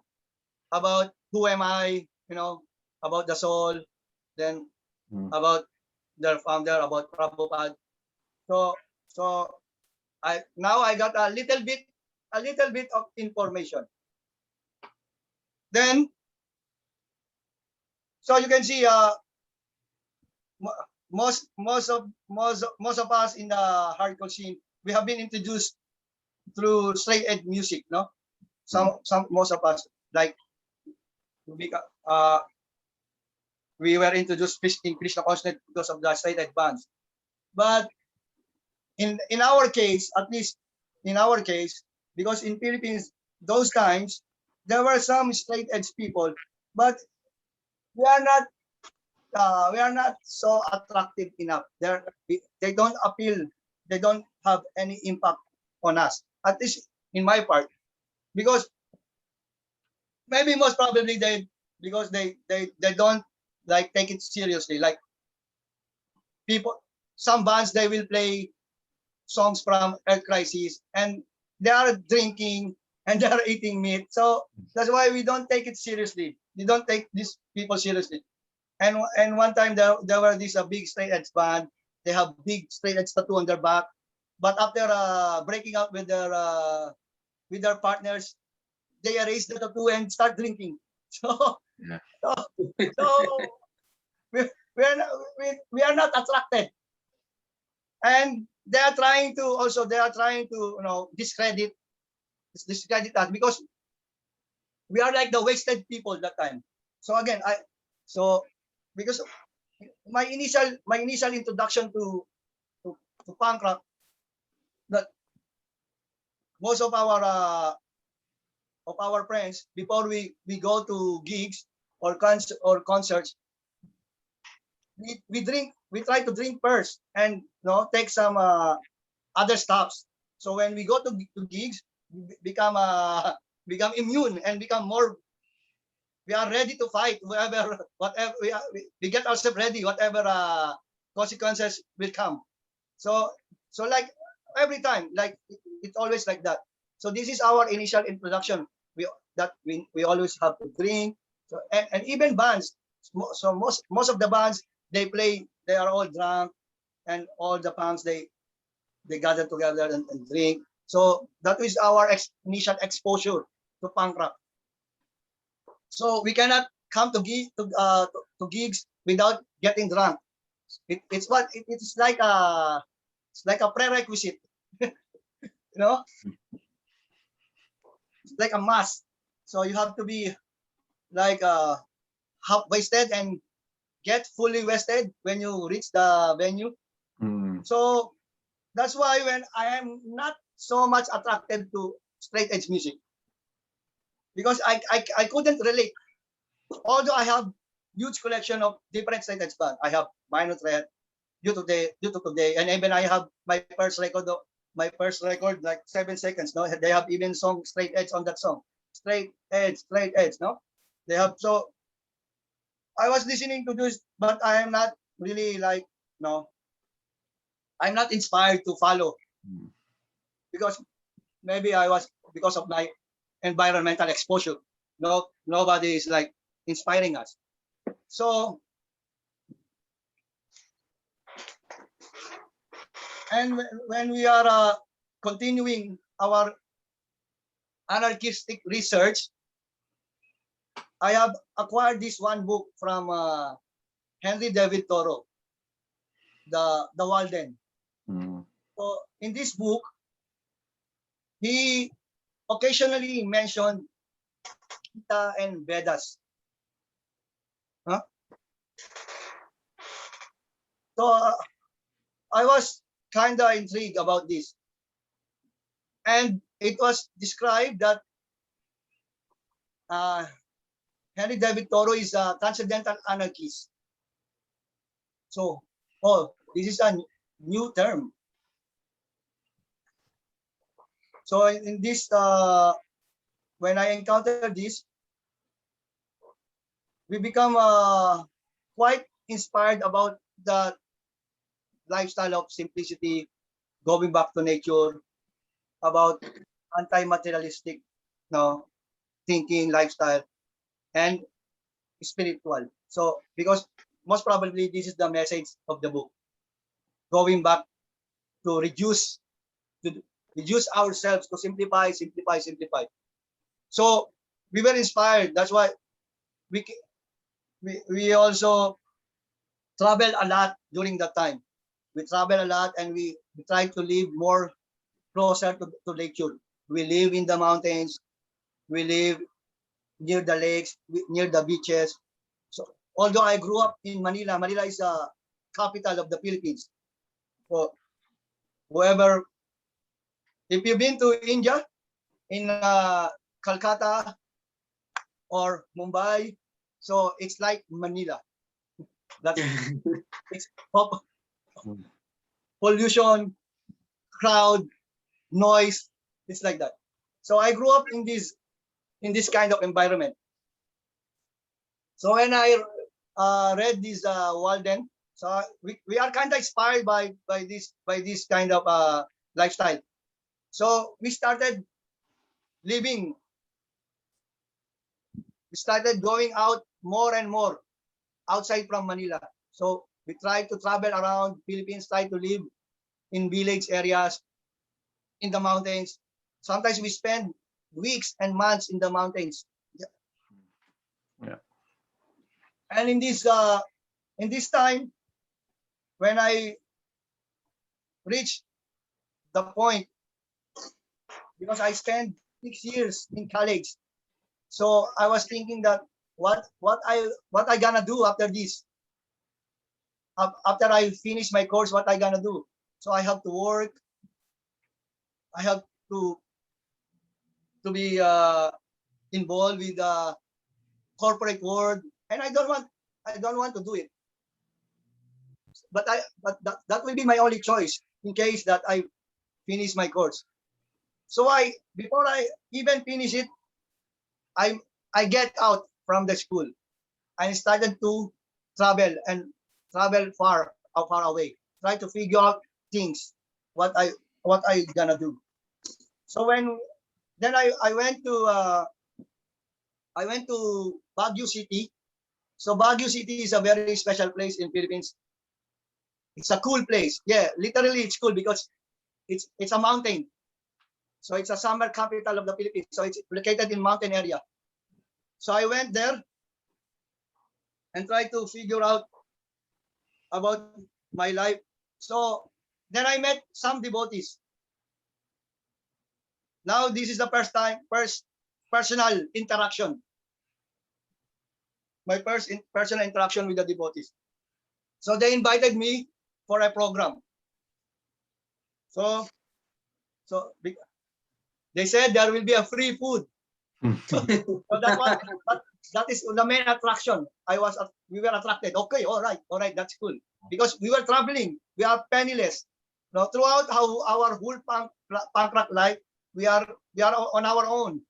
about who am I, about the soul, then about their founder, about Prabhupada. So I got a little bit of information. Then, so you can see, most of us in the hardcore scene, we have been introduced through straight edge music, no? Most of us, like, we were introduced in Krishnacore because of the straight edge bands. But in our case, at least in our case, because in Philippines, those times, there were some straight edge people, but we are not so attractive enough. They don't appeal. They don't have any impact on us. At least in my part, because maybe most probably because they don't like take it seriously. Like some bands, they will play songs from Earth Crisis and they are drinking and they are eating meat. So that's why we don't take it seriously. We don't take these people seriously. And one time there were this big straight edge band. They have big straight edge tattoo on their back. But after breaking up with their partners, they erase the tattoo and start drinking. So we are not attracted. And they are trying to discredit us because we are like the wasted people that time. So again, because my initial introduction to punk rock, that most of our friends, before we go to gigs or concerts, we try to drink first and take some other stuffs. So when we go to gigs, we become immune and become more. We are ready to fight whatever we get ourselves ready, whatever consequences will come. So like every time, like it's always like that. So this is our initial introduction. We always have to drink. So and even bands. So most of the bands they play, they are all drunk, and all the punks they gather together and drink. So that is our initial exposure to punk rock. So we cannot come to gigs without getting drunk. It's like a prerequisite, you know, it's like a must. So you have to be like half wasted and get fully wasted when you reach the venue. So that's why when I am not so much attracted to straight edge music, because I couldn't relate. Although I have huge collection of different straight edge band. I have Minor Threat, due to today, and even I have my first record like 7 seconds. No, they have even song straight edge on that song. Straight edge. No, they have. So I was listening to this, but I am not really like no. I'm not inspired to follow because maybe I was because of my environmental exposure. No, nobody is like inspiring us. So, and when we are continuing our anarchistic research, I have acquired this one book from Henry David Thoreau, the Walden. So in this book, he occasionally mentioned Gita and Vedas. Huh? So I was kind of intrigued about this. And it was described that Henry David Thoreau is a transcendental anarchist. So, this is a new term. So in this, when I encountered this, we become quite inspired about the lifestyle of simplicity, going back to nature, about anti-materialistic, thinking, lifestyle, and spiritual. So because most probably this is the message of the book, going back to reduce ourselves, to simplify. So we were inspired. That's why we also travel a lot during that time. We travel a lot and we try to live more closer to nature. We live in the mountains. We live near the lakes, near the beaches. So although I grew up in Manila, Manila is the capital of the Philippines. So whoever, if you've been to India, in Calcutta or Mumbai, so it's like Manila. That's it's pollution, crowd, noise. It's like that. So I grew up in this kind of environment. So when I read this Walden, so we are kind of inspired by this kind of lifestyle. So we started living. We started going out more and more outside from Manila. So we try to travel around Philippines, try to live in village areas, in the mountains. Sometimes we spend weeks and months in the mountains. Yeah. And in this time, when I reached the point, because I spent 6 years in college, so I was thinking that what I gonna do after this? After I finish my course, what I gonna do? So I have to work. I have to be involved with the corporate world, and I don't want to do it. But that will be my only choice in case that I finish my course. So before I even finish it, I get out from the school. I started to travel far far away. Try to figure out things, what I gonna do. So then I went to Baguio City. So Baguio City is a very special place in Philippines. It's a cool place. Yeah, literally it's cool because it's a mountain. So it's a summer capital of the Philippines. So it's located in mountain area. So I went there and tried to figure out about my life. So then I met some devotees. Now this is the first personal interaction. My first personal interaction with the devotees. So they invited me for a program. So they said there will be a free food. So that is the main attraction. We were attracted. Okay, all right, that's cool. Because we were traveling, we are penniless. Now throughout our whole punk rock life, we are on our own.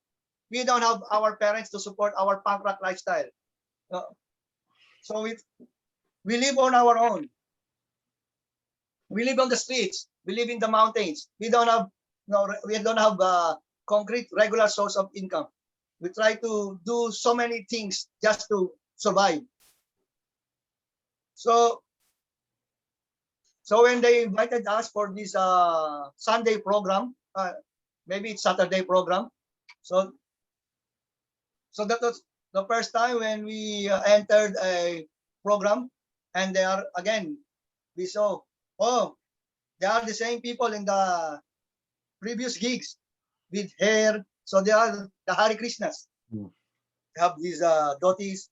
We don't have our parents to support our punk rock lifestyle. So we live on our own. We live on the streets. We live in the mountains. We don't have concrete regular source of income. We try to do so many things just to survive. So when they invited us for this Sunday program, maybe it's Saturday program. So that was the first time when we entered a program, and we saw, oh, they are the same people in the previous gigs with hair. So they are the Hare Krishnas. They have these dhotis.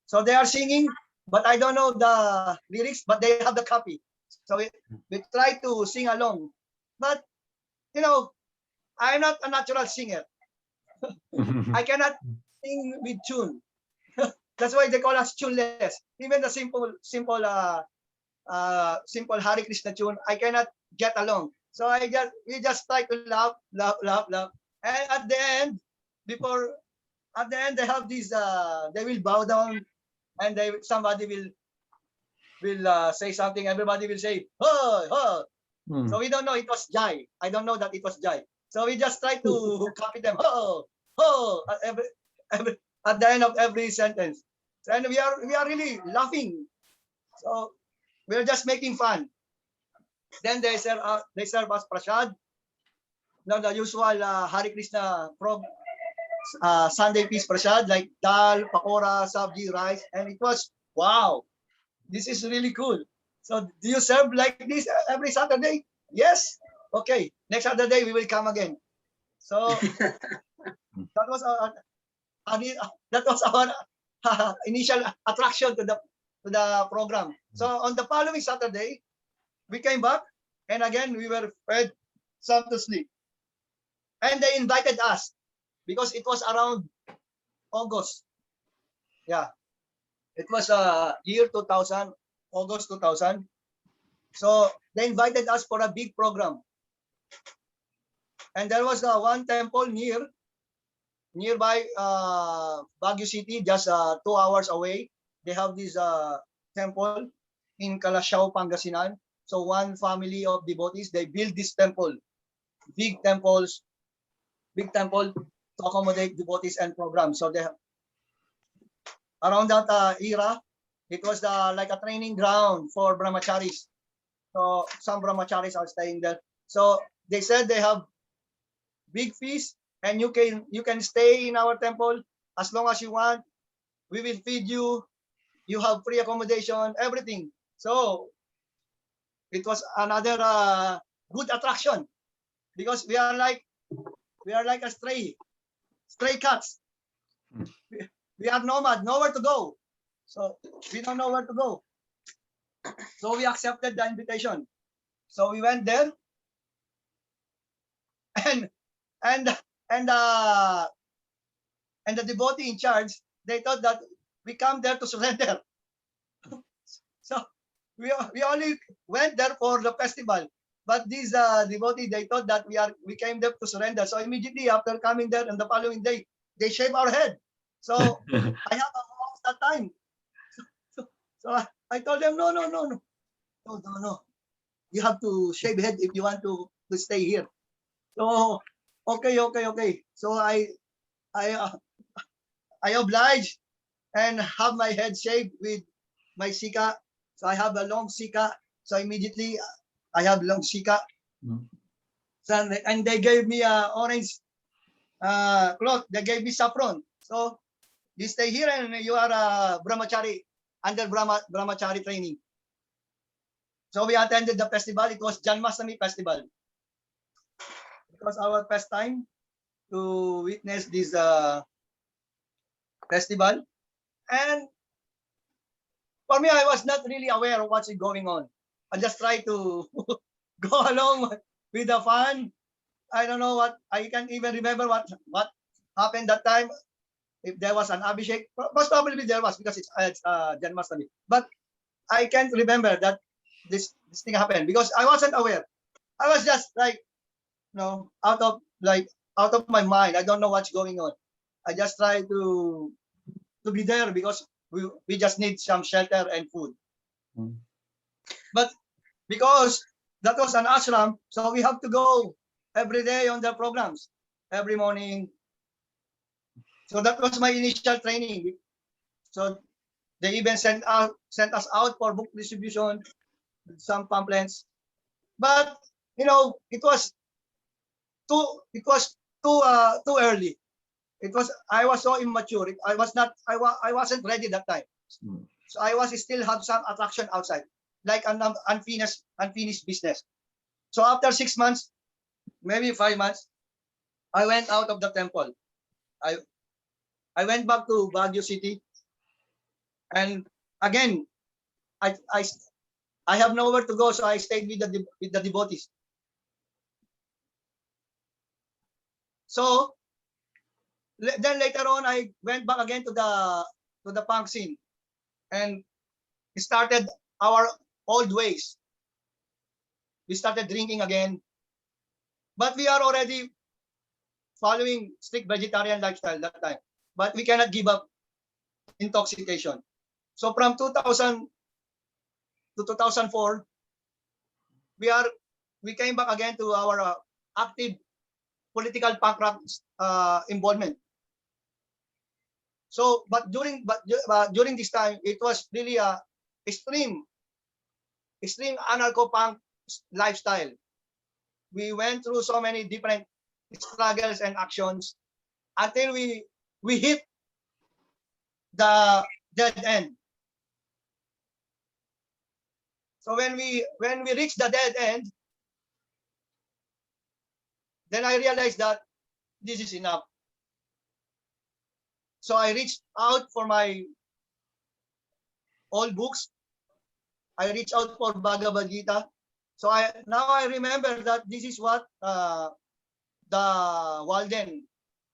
So they are singing, but I don't know the lyrics, but they have the copy. So we try to sing along. But, I'm not a natural singer. I cannot sing with tune. That's why they call us tuneless. Even the simple Hare Krishna tune, I cannot get along. So we just try to laugh. And at the end, they have these, they will bow down, and somebody will say something. Everybody will say, oh. So we don't know it was Jai. I don't know that it was Jai. So we just try to copy them. At the end of every sentence. And we are really laughing. So we're just making fun. Then they serve us prasad. Now the usual Hare Krishna Sunday feast prasad, like dal, pakora, sabji, rice, and it was, wow, this is really cool. So do you serve like this every Saturday? Yes. Okay. Next Saturday we will come again. So that was our initial attraction to the program. So on the following Saturday, we came back, and again we were fed some to sleep. And they invited us because it was around August. Yeah, it was year 2000, August 2000. So they invited us for a big program, and there was one temple nearby Baguio City, just 2 hours away. They have this temple in Calasiao, Pangasinan. So one family of devotees, they build this temple, big temple to accommodate devotees and programs. So they have, around that era, it was like a training ground for brahmacharis. So some brahmacharis are staying there. So they said they have big feast, and you can stay in our temple as long as you want. We will feed you. You have free accommodation, everything. So it was another good attraction, because we are like a stray cats. We are nomad, nowhere to go. So we don't know where to go. So we accepted the invitation. So we went there, and the devotee in charge, they thought that we come there to surrender. So we only went there for the festival. But these devotees, they thought that we came there to surrender. So immediately after coming there, and the following day, they shave our head. So I have a house that time. So I told them, no, no, no, no, no, no, no. You have to shave head if you want to stay here. So okay, okay, okay. So I uh, I obliged and have my head shaved with my sika. So I have a long sika. So immediately I have long sika. Mm. So, and they gave me a orange cloth. They gave me saffron. So you stay here and you are a brahmachari under brahmachari training. So we attended the festival. It was Janmashtami festival. It was our first time to witness this festival. And for me, I was not really aware of what's going on. I just try to go along with the fun. I don't know what, I can't even remember what happened that time. If there was an Abhishek, most probably there was because it's Janmashtami. But I can't remember that this thing happened because I wasn't aware. I was just like, you know, out of my mind. I don't know what's going on. I just try to be there because we just need some shelter and food. Mm. But because that was an ashram, so we have to go every day on the programs, every morning. So that was my initial training. So they even sent us out for book distribution, some pamphlets. But you know, too early. It was I was so immature. I wasn't ready that time. Mm. So I was still have some attraction outside, like an unfinished business. So after 6 months, maybe 5 months, I went out of the temple. I I went back to Baguio City, and again I I I have nowhere to go, so I stayed with the devotees. So then later on, I went back again to the punk scene and started our old ways. We started drinking again, but we are already following strict vegetarian lifestyle that time. But we cannot give up intoxication. So from 2000 to 2004, we are we came back again to our active political punk rock involvement. So, during this time, it was really a extreme extreme anarcho punk lifestyle. We went through so many different struggles and actions until we hit the dead end. So when we reach the dead end, then I realized that this is enough. So I reached out for my old books. I reached out for Bhagavad Gita. So I remember that this is what the Walden.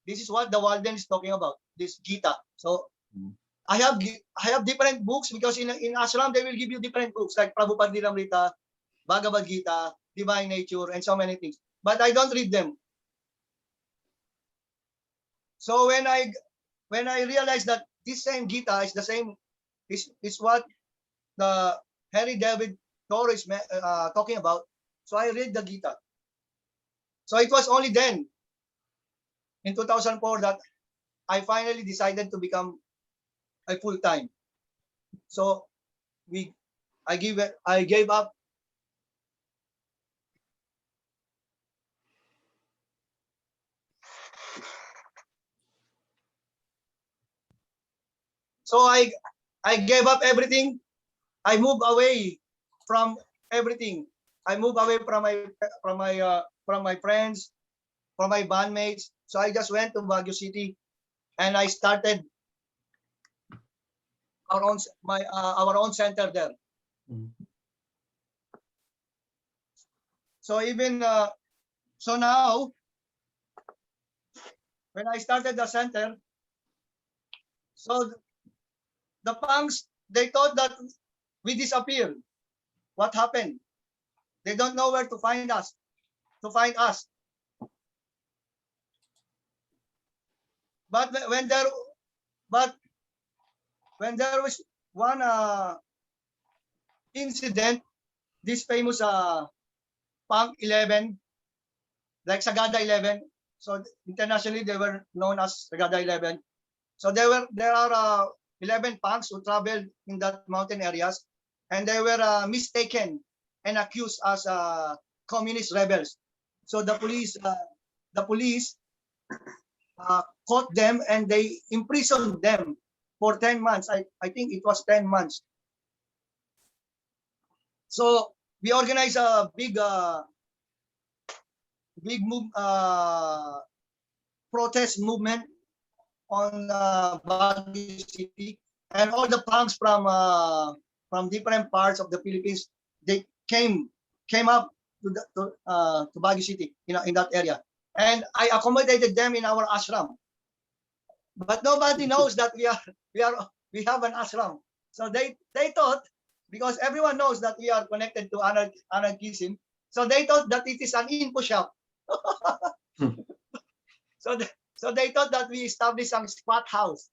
This is what the Walden is talking about. This Gita. So Mm. I have different books because in ashram they will give you different books like Prabhupada Nilamrita, Bhagavad Gita, Divine Nature, and so many things. But I don't read them. So when I realized that this same Gita is the same is what the Harry David Thoreau is talking about. So I read the Gita. So it was only then in 2004 that I finally decided to become a full time. So we I gave up. So I gave up everything. I moved away from everything. I moved away from my friends, from my bandmates. So I just went to Baguio City and I started our own center there. Mm. So even so now when I started the center, so the punks they thought that we disappeared. What happened? They don't know where to find us. To find us. But when there was one incident, this famous Punk 11, like Sagada 11. So internationally, they were known as Sagada 11. So there are 11 punks who traveled in that mountain areas, and they were mistaken and accused as communist rebels. So the police caught them and they imprisoned them for 10 months. I think it was 10 months. So we organized a big protest movement on Baguio City, and all the punks from different parts of the Philippines, they came up to Baguio City, in that area, and I accommodated them in our ashram. But nobody knows that we have an ashram. So they thought, because everyone knows that we are connected to anarchism, so they thought that it is an info shop. So they thought that we established some squat house.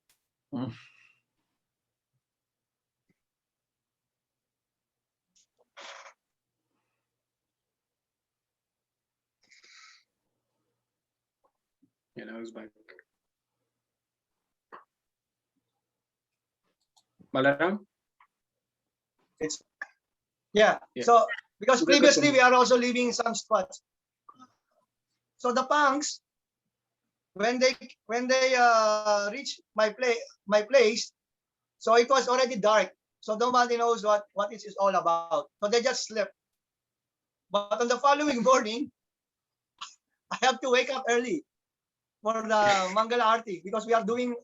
It's back. Balaram? Yeah. Yeah. So because previously we are also living in some squats. So the punks, when they reach my place, so it was already dark. So nobody knows what it is all about. So they just slept. But on the following morning, I have to wake up early for the Mangala Arti, because we are doing,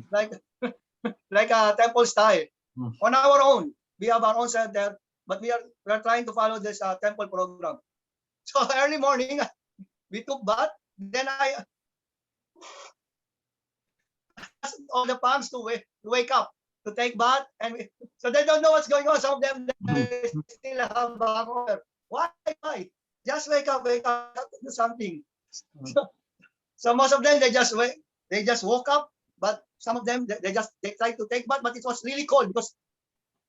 like a temple style on our own. We have our own center, but we are trying to follow this temple program. So early morning, we took bath. Then I asked all the punks to wake up, to take bath, and so they don't know what's going on. Some of them, they still have hangover. Why? Just wake up, do something. So most of them, they just woke up, but some of them, they tried to take bath, but it was really cold because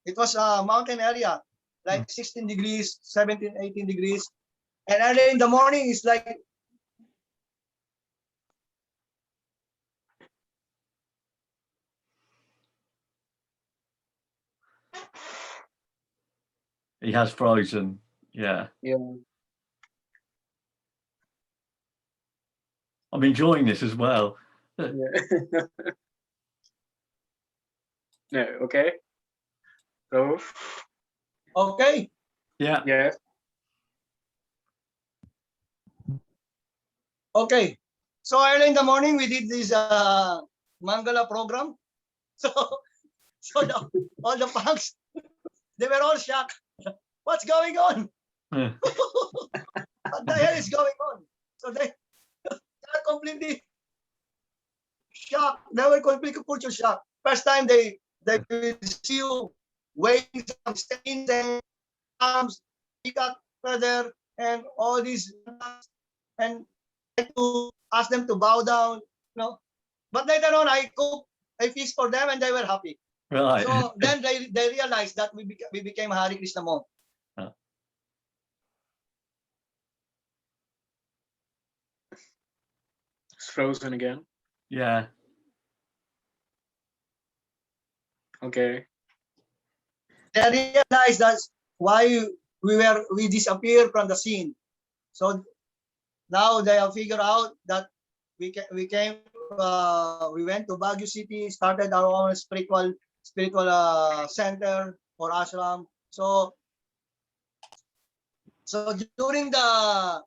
it was a mountain area, like 16 degrees, 17, 18 degrees. And early in the morning, it's like, He has frozen. Yeah. Yeah. I'm enjoying this as well. Yeah. No, okay. So, okay. Yeah. yeah. Okay. So early in the morning, we did this Mangala program. So all the punks, they were all shocked. What's going on? What the hell is going on? So they are completely shocked. They were completely culture shocked. First time they see you waving some stains and arms, peacock feather, and all these, and to ask them to bow down. But later on, I cooked a feast for them, and they were happy. Right. So then they realized that we became Hare Krishna monk. It's frozen again. Yeah. Okay. They realized that's why we disappeared from the scene. So now they have figured out that we went to Baguio City, started our own spiritual center or ashram. So during the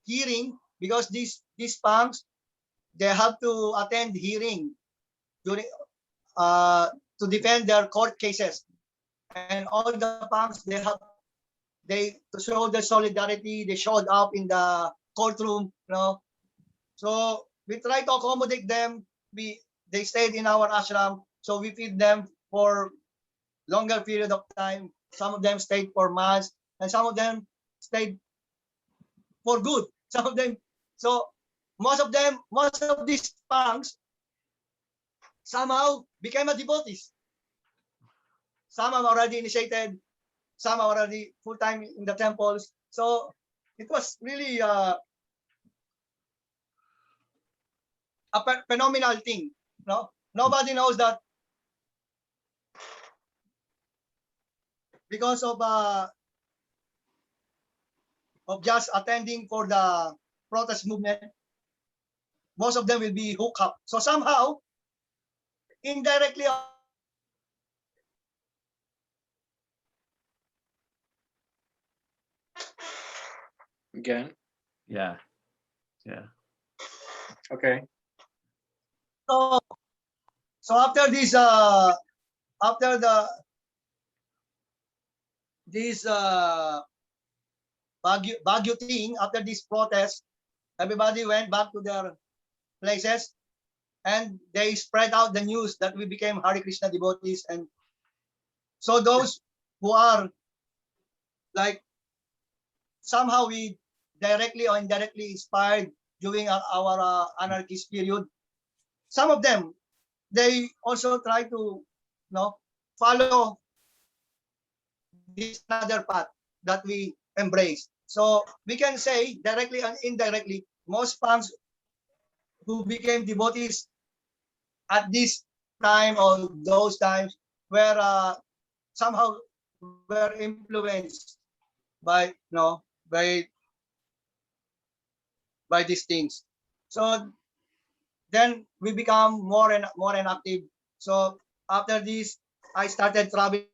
hearing, because these punks, they have to attend hearing during to defend their court cases, and all the punks, to show the solidarity, they showed up in the courtroom. So we try to accommodate them. They stayed in our ashram, so we feed them for longer period of time. Some of them stayed for months, and some of them stayed for good. Some of them, so most of these punks somehow became a devotees. Some are already initiated, some are already full-time in the temples. So it was really a phenomenal thing. No, nobody knows that because of just attending for the protest movement, most of them will be hooked up. So somehow, indirectly, Again. Yeah. Yeah. Okay. so after this, after this Baguio thing, after this protest, everybody went back to their places and they spread out the news that we became Hare Krishna devotees. And so those who are like somehow we directly or indirectly inspired during our anarchist period, some of them, they also try to follow this another path that we embrace. So we can say directly and indirectly, most fans who became devotees at this time or those times were somehow were influenced by by these things. So then we become more and active. So after this, I started traveling.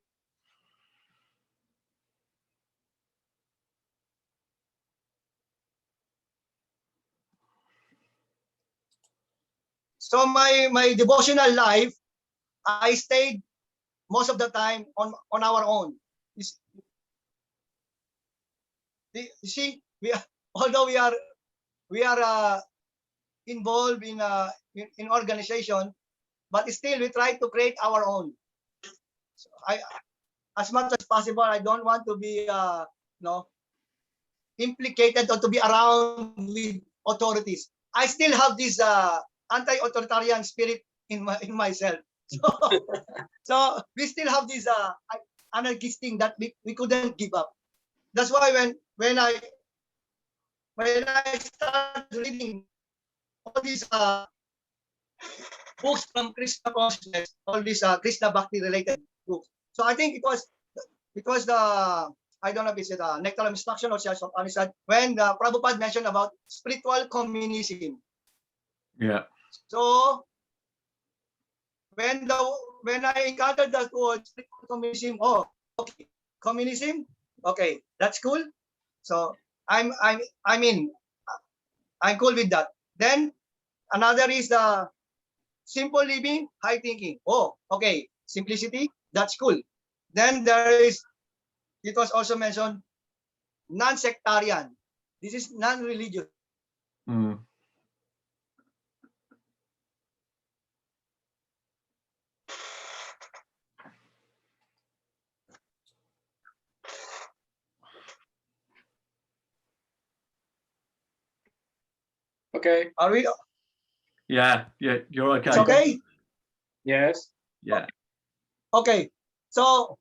So my devotional life, I stayed most of the time on our own. You see, although we are involved in organization, but still we try to create our own. So as much as possible, I don't want to be implicated or to be around with authorities. I still have this anti-authoritarian spirit in myself. So, so we still have this anarchist thing that we couldn't give up. That's why when I started reading all these books from Krishna consciousness, all these Krishna Bhakti related books. So I think it was the I don't know if it's the Nectar of Instruction or Science of Anisad when Prabhupada mentioned about spiritual communism. Yeah. So when I encountered that word spiritual communism, oh, okay, communism, okay, that's cool. So I mean I'm cool with that. Then another is the simple living, high thinking. Oh, okay, simplicity, that's cool. Then there is, it was also mentioned, non-sectarian. This is non-religious. Mm. Okay. Are we? Yeah. Yeah. You're okay. It's okay. Yes. Yeah. Okay. So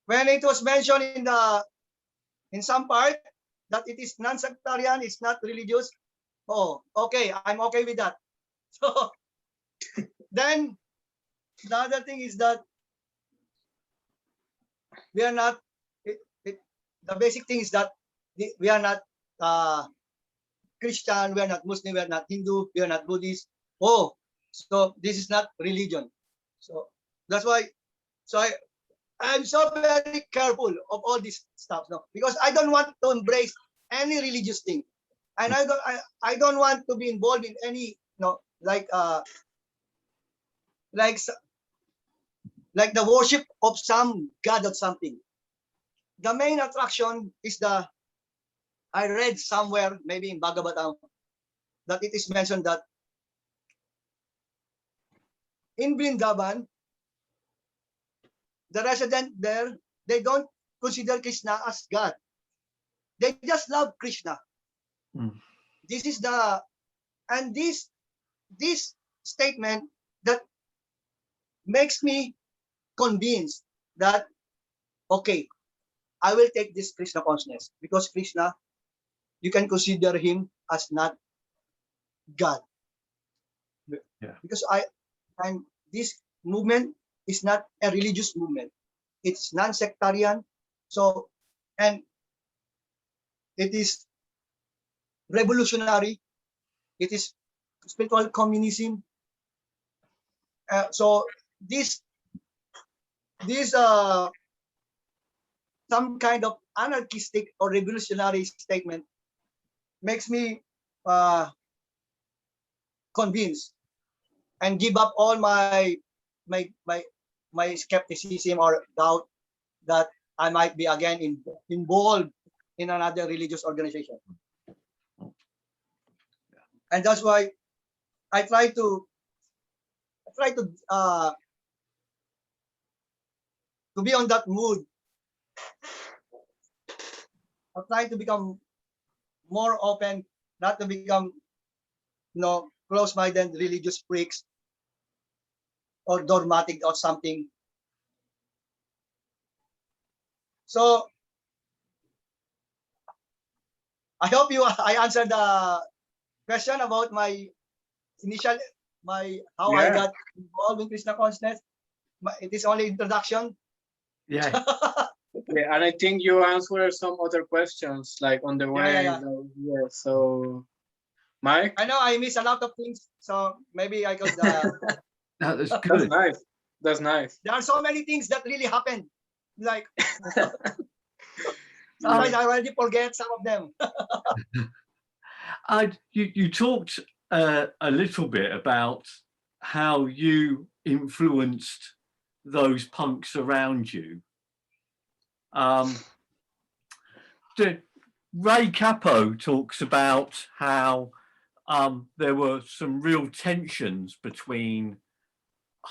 when it was mentioned in some part that it is non-sectarian, it's not religious. Oh, okay, I'm okay with that. So then the other thing is that we are not. The basic thing is that we are not Christian, we are not Muslim, we are not Hindu, we are not Buddhist. Oh, so this is not religion. So that's why. So I'm so very careful of all this stuff, no, because I don't want to embrace any religious thing, and I don't want to be involved in any like like like the worship of some god or something. The main attraction is I read somewhere maybe in Bhagavatam that it is mentioned that in Vrindavan the resident there, they don't consider Krishna as God. They just love Krishna. Mm. This is and this statement that makes me convinced that, okay, I will take this Krishna consciousness, because Krishna, you can consider him as not God. Yeah. Because this movement is not a religious movement. It's non-sectarian. So, and it is revolutionary. It is spiritual communism. So this some kind of anarchistic or revolutionary statement makes me uh, convinced and give up all my my my skepticism or doubt that I might be again involved in another religious organization. And that's why I try to be on that mood. I try to become more open, not to become, close-minded religious freaks or dogmatic or something. So I hope I answered the question about my initial how I got involved in Krishna consciousness. It is only introduction. Yeah. Yeah, and I think you answered some other questions like on the way. Yeah. Yeah. So, Mike, I know I miss a lot of things, so maybe I could. No, that's that's good. nice. That's nice. There are so many things that really happened. Like Yeah. sometimes I already forget some of them. You talked a little bit about how you influenced those punks around you. Ray Capo talks about how there were some real tensions between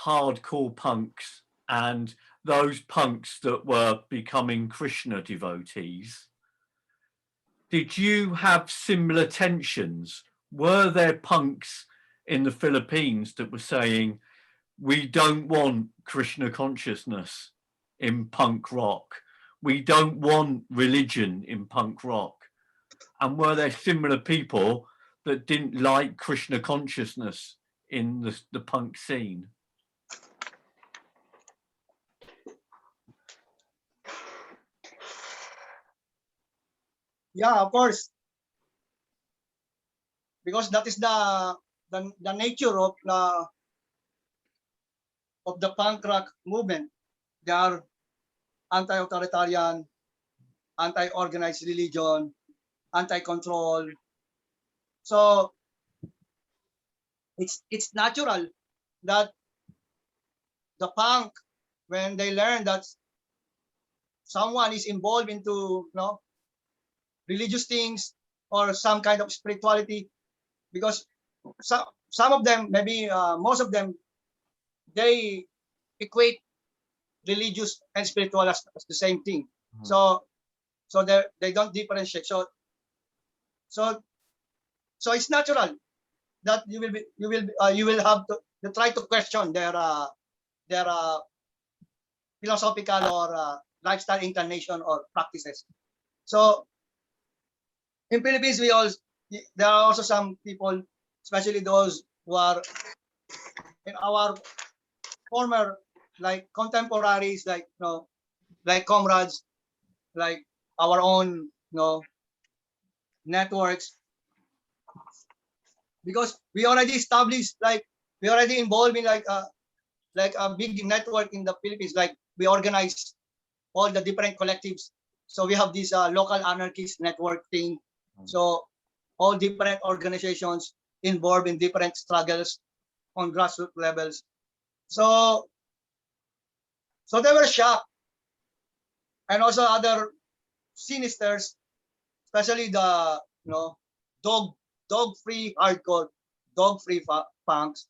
hardcore punks and those punks that were becoming Krishna devotees. Did you have similar tensions? Were there punks in the Philippines that were saying, we don't want Krishna consciousness in punk rock? We don't want religion in punk rock? And were there similar people that didn't like Krishna consciousness in the punk scene? Yeah, of course, because that is the nature of the punk rock movement. They are anti-authoritarian, anti-organized religion, anti-control. So it's natural that the punk, when they learn that someone is involved into religious things or some kind of spirituality, because some of them, maybe most of them, they equate religious and spiritual as the same thing. So they don't differentiate. So it's natural that you will have to try to question their philosophical or lifestyle inclination or practices. So in Philippines, there are also some people, especially those who are in our former, like contemporaries, like like comrades, like our own networks, because we already established, like we already involved in like a big network in the Philippines. Like we organize all the different collectives. So we have this local anarchist network thing. So all different organizations involved in different struggles on grassroots levels. So they were shocked, and also other sinisters, especially the dog free hardcore, dog free punks.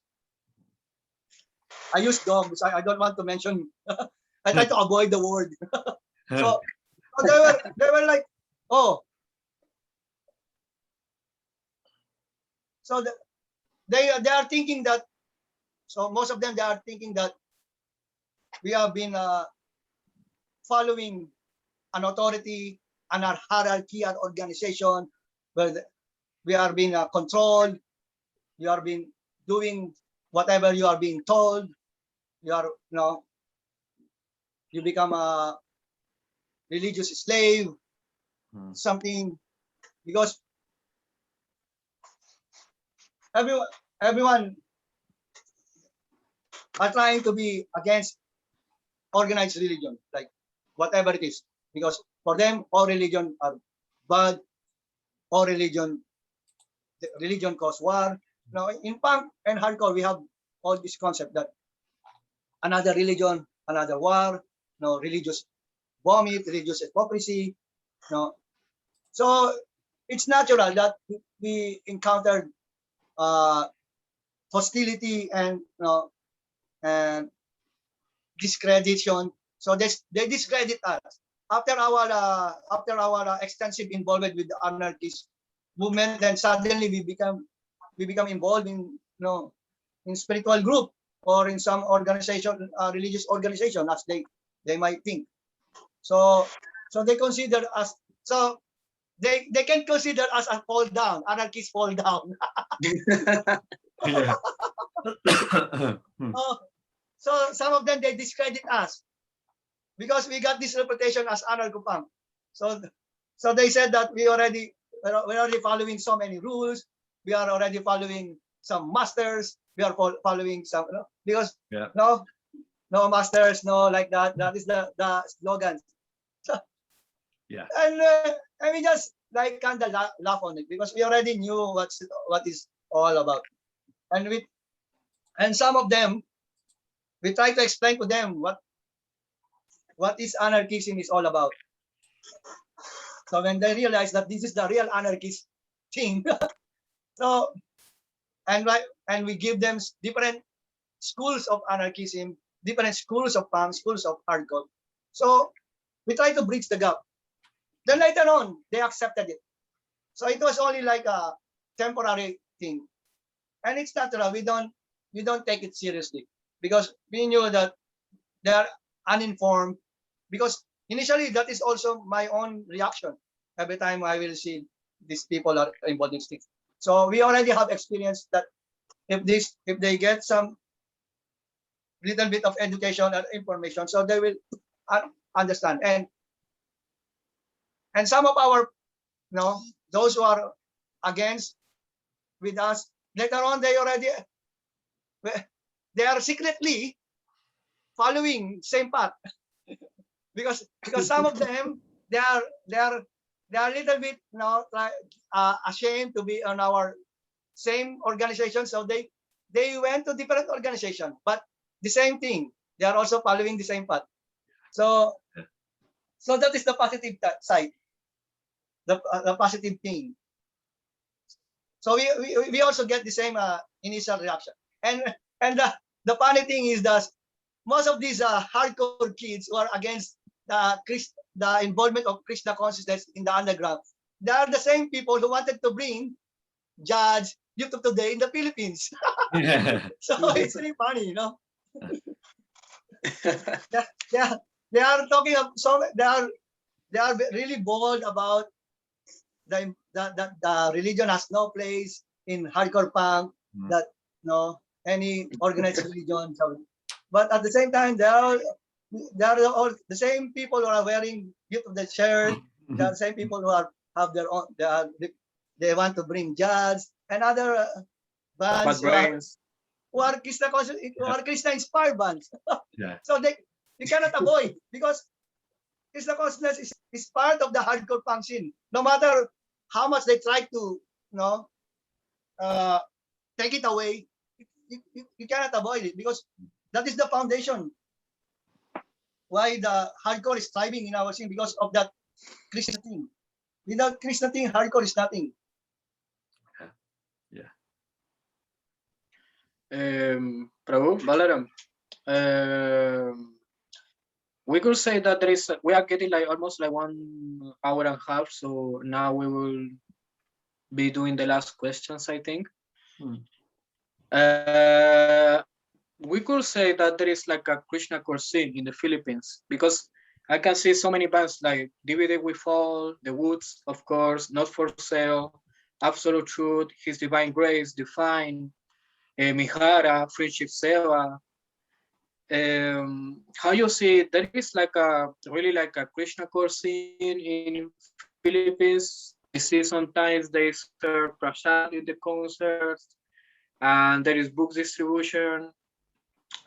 I use dog because I don't want to mention. I try to avoid the word. So they were like, oh, so they are thinking that. So most of them, they are thinking that we have been following an authority, an hierarchy, an organization where we are being controlled, you are being doing whatever you are being told, you are, you become a religious slave, something, because everyone are trying to be against organized religion, like whatever it is, because for them all religion are bad, all religion cause war. Now in punk and hardcore we have all this concept that another religion, another war, religious vomit, religious hypocrisy, so it's natural that we encountered hostility and and discreditation. So they discredit us after our extensive involvement with the anarchist movement. Then suddenly we become involved in in spiritual group or in some organization, religious organization, as they might think. So they consider us, so they can consider us a fall down, anarchists fall down. Yeah. So some of them, they discredit us because we got this reputation as anarcho-punk. So they said that we're already following so many rules. We are already following some masters. We are following some, because Yeah. no masters, no like that. That is the slogan. So, Yeah. And we just like kind of laugh on it because we already knew what is all about. And some of them, we try to explain to them what is anarchism is all about. So when they realize that this is the real anarchist thing, so and we give them different schools of anarchism, different schools of punk, schools of hardcore. So we try to bridge the gap. Then later on, they accepted it. So it was only like a temporary thing, and it's natural. We don't take it seriously because we knew that they are uninformed. Because initially, that is also my own reaction every time I will see these people are involved in things. So we already have experience that if they get some little bit of education and information, so they will understand. And some of our, those who are against with us, later on they are secretly following same path because some of them they are a little bit ashamed to be on our same organization, so they went to different organization, but the same thing, they are also following the same path. So that is the positive side, the positive thing. So we also get the same initial reaction. And the funny thing is that most of these hardcore kids who are against the involvement of Krishna consciousness in the underground, they are the same people who wanted to bring Judge YouTube Today in the Philippines. Yeah. So it's really funny, they are talking of they are really bold about the religion has no place in hardcore punk, that any organized religion. So, but at the same time, they are all the same people who are wearing the shirt. They are the same people who have their own. They want to bring jazz and other bands who are Krishna inspired bands. Yeah. So they cannot avoid, because Krishna consciousness is part of the hardcore punk scene. No matter how much they try to take it away, you cannot avoid it, because that is the foundation why the hardcore is thriving in our scene, because of that Krishna thing. Without Krishna thing, hardcore is nothing. Yeah. Prabhu, Balaram, we could say that we are getting like almost like 1 hour and a half. So now we will be doing the last questions, I think. We could say that there is like a Krishnacore scene in the Philippines, because I can see so many bands like DVD We Fall, The Woods, of course, Not for Sale, Absolute Truth, His Divine Grace, Define, Mihara, Friendship Seva. How you see there is like a really like a Krishnacore scene in Philippines. I see sometimes they serve prasad in the concerts, and there is book distribution.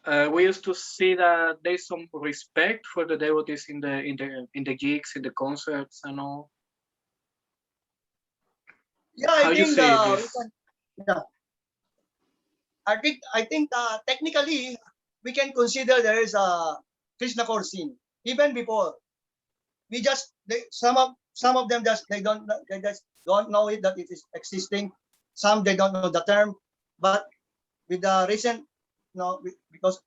We used to see that there's some respect for the devotees in the gigs, in the concerts, and all. Yeah, How I you think see we this? can, yeah, I think technically we can consider there is a Krishnacore scene even before. We just some of them just they just don't know it that it is existing. Some they don't know the term, but with the recent, because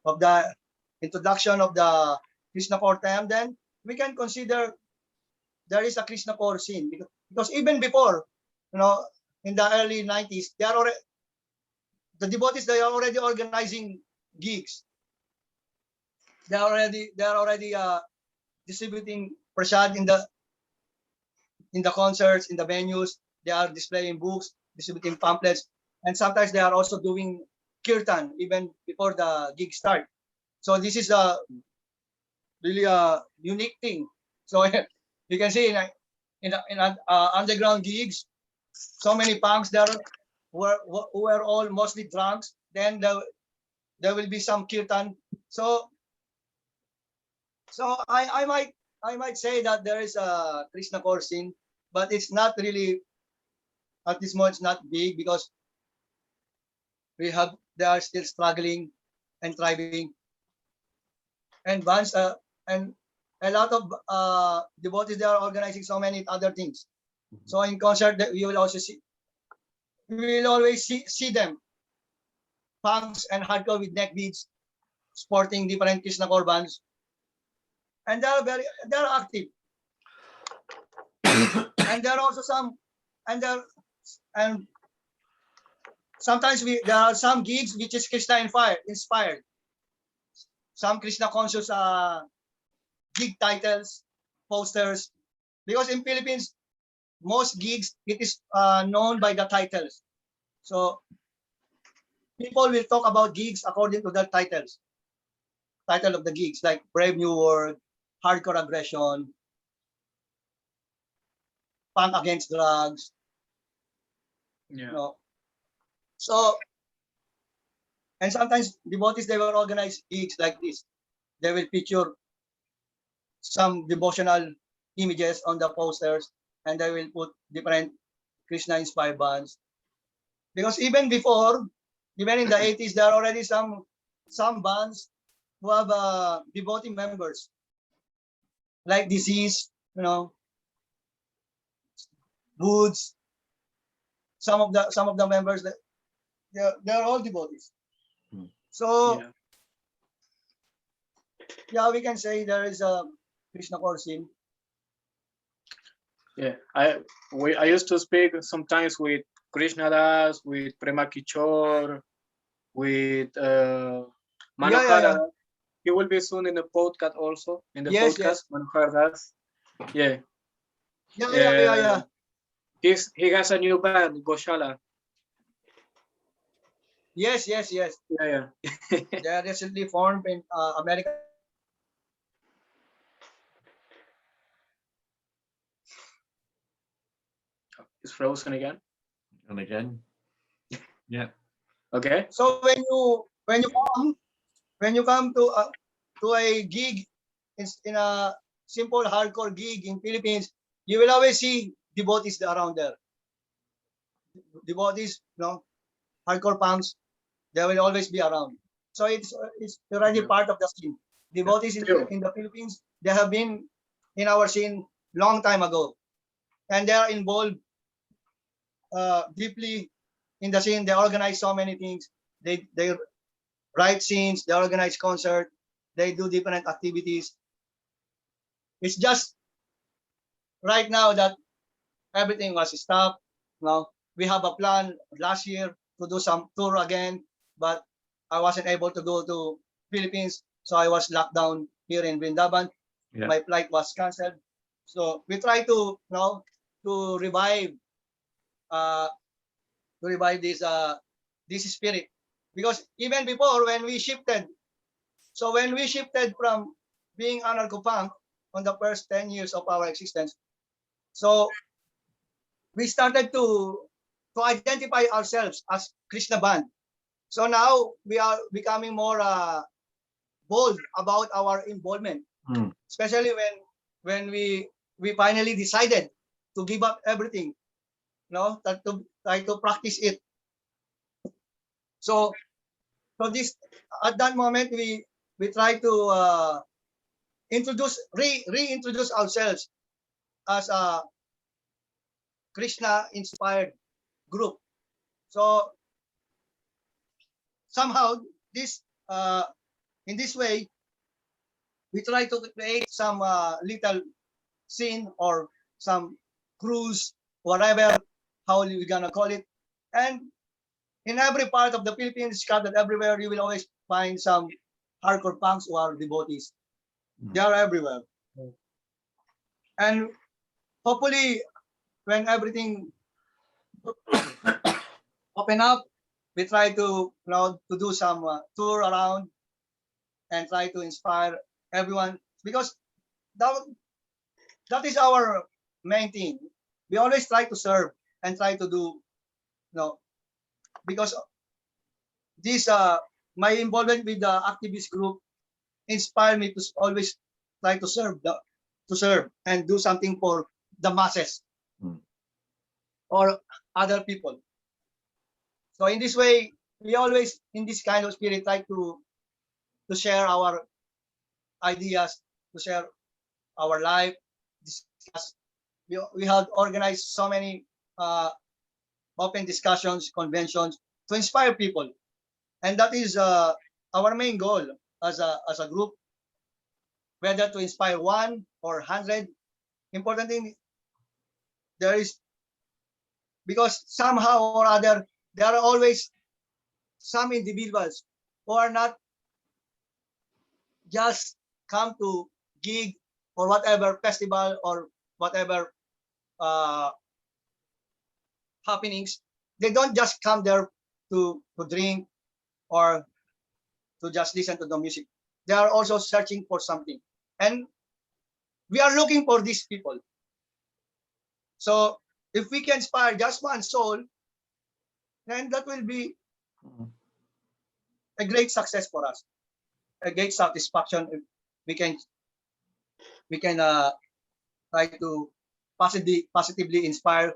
of the introduction of the Krishnacore term, then we can consider there is a Krishnacore scene because even before, you know, in the early 90s, they are already the devotees they are already organizing gigs. They are already distributing prasad in the concerts, in the venues. They are displaying books, distributing pamphlets, and sometimes they are also doing kirtan even before the gig start. So this is a really a unique thing. So you can see in underground gigs, so many punks there were all mostly drunks. Then there will be some kirtan. So I might say that there is a Krishnacore scene, but it's not really at this moment. It's not big because they are still struggling and thriving, and bands and a lot of devotees they are organizing so many other things. So in concert that we will also see, we will always see them punks and hardcore with neck beads, sporting different Krishnacore bands, and they are active. And there are also some, and there and sometimes there are some gigs which is Krishna inspired. Some Krishna conscious gig titles, posters, because in Philippines most gigs it is known by the titles. So people will talk about gigs according to the title of the gigs, like Brave New World, Hardcore Aggression, Punk Against Drugs. Yeah. So, and sometimes devotees they will organize gigs like this. They will feature some devotional images on the posters, and they will put different Krishna inspired bands. Because even before, even in the 80s, there are already some bands who have devotee members, like Disease, Woods. Some of the members that they're all devotees. So Yeah. yeah, we can say there is a Krishnacore scene. Yeah. I used to speak sometimes with Krishna Das, with Prema Kichor, with Yeah. Manohara. He will be soon in the podcast also. In the Yes. podcast, Manohar Das. Yeah. Yeah. He has a new band, Goshala. Yes. Yeah. They are recently formed in America. It's frozen again. And again, yeah. Okay. So when you come to a gig in a simple hardcore gig in Philippines, you will always see devotees around there. Devotees, hardcore punks, they will always be around. So it's already part of the scene. Devotees True. in the Philippines, they have been in our scene long time ago, and they are involved deeply in the scene. They organize so many things. They write scenes. They organize concert. They do different activities. It's just right now that everything was stopped. Now we have a plan last year to do some tour again, but I wasn't able to go to Philippines, so I was locked down here in Vrindavan. Yeah. My flight was canceled. So we try to, to revive uh, this spirit, because even before when we shifted, from being anarcho-punk on the first 10 years of our existence, so we started to identify ourselves as Krishna band. So now we are becoming more bold about our involvement, especially when we finally decided to give up everything, to try to practice it. So this, at that moment, we try to reintroduce ourselves as a Krishna inspired group. So somehow this in this way we try to create some little scene or some cruise, whatever how we're gonna call it. And in every part of the Philippines, scattered everywhere, you will always find some hardcore punks who are devotees. They are everywhere. And hopefully, when everything open up, we try to, to do some tour around and try to inspire everyone, because that, that is our main thing. We always try to serve and try to do, because this my involvement with the activist group inspired me to always try to serve and do something for the masses or other people. So in this way, we always in this kind of spirit try to share our ideas, to share our life, discuss. We have organized so many open discussions, conventions to inspire people, and that is our main goal as a group, whether to inspire 1 or 100. Important thing there is, because somehow or other there are always some individuals who are not just come to gig or whatever festival or whatever uh, happenings. They don't just come there to drink or to just listen to the music. They are also searching for something, and we are looking for these people. So if we can inspire just one soul, then that will be a great success for us, a great satisfaction. If we can try to positively inspire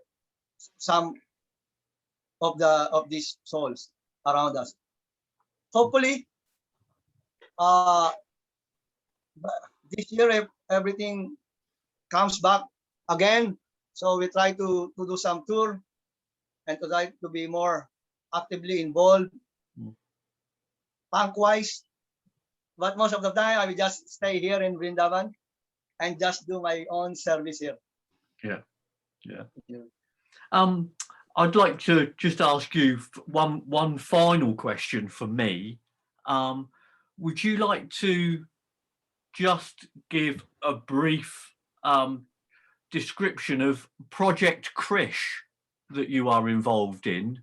some of these souls around us. Hopefully, uh, this year if everything comes back again, so we try to do some tour and to try to be more actively involved, punk wise. But most of the time, I will just stay here in Vrindavan and just do my own service here. Yeah. I'd like to just ask you one final question for me. Would you like to just give a brief description of Project Krish that you are involved in,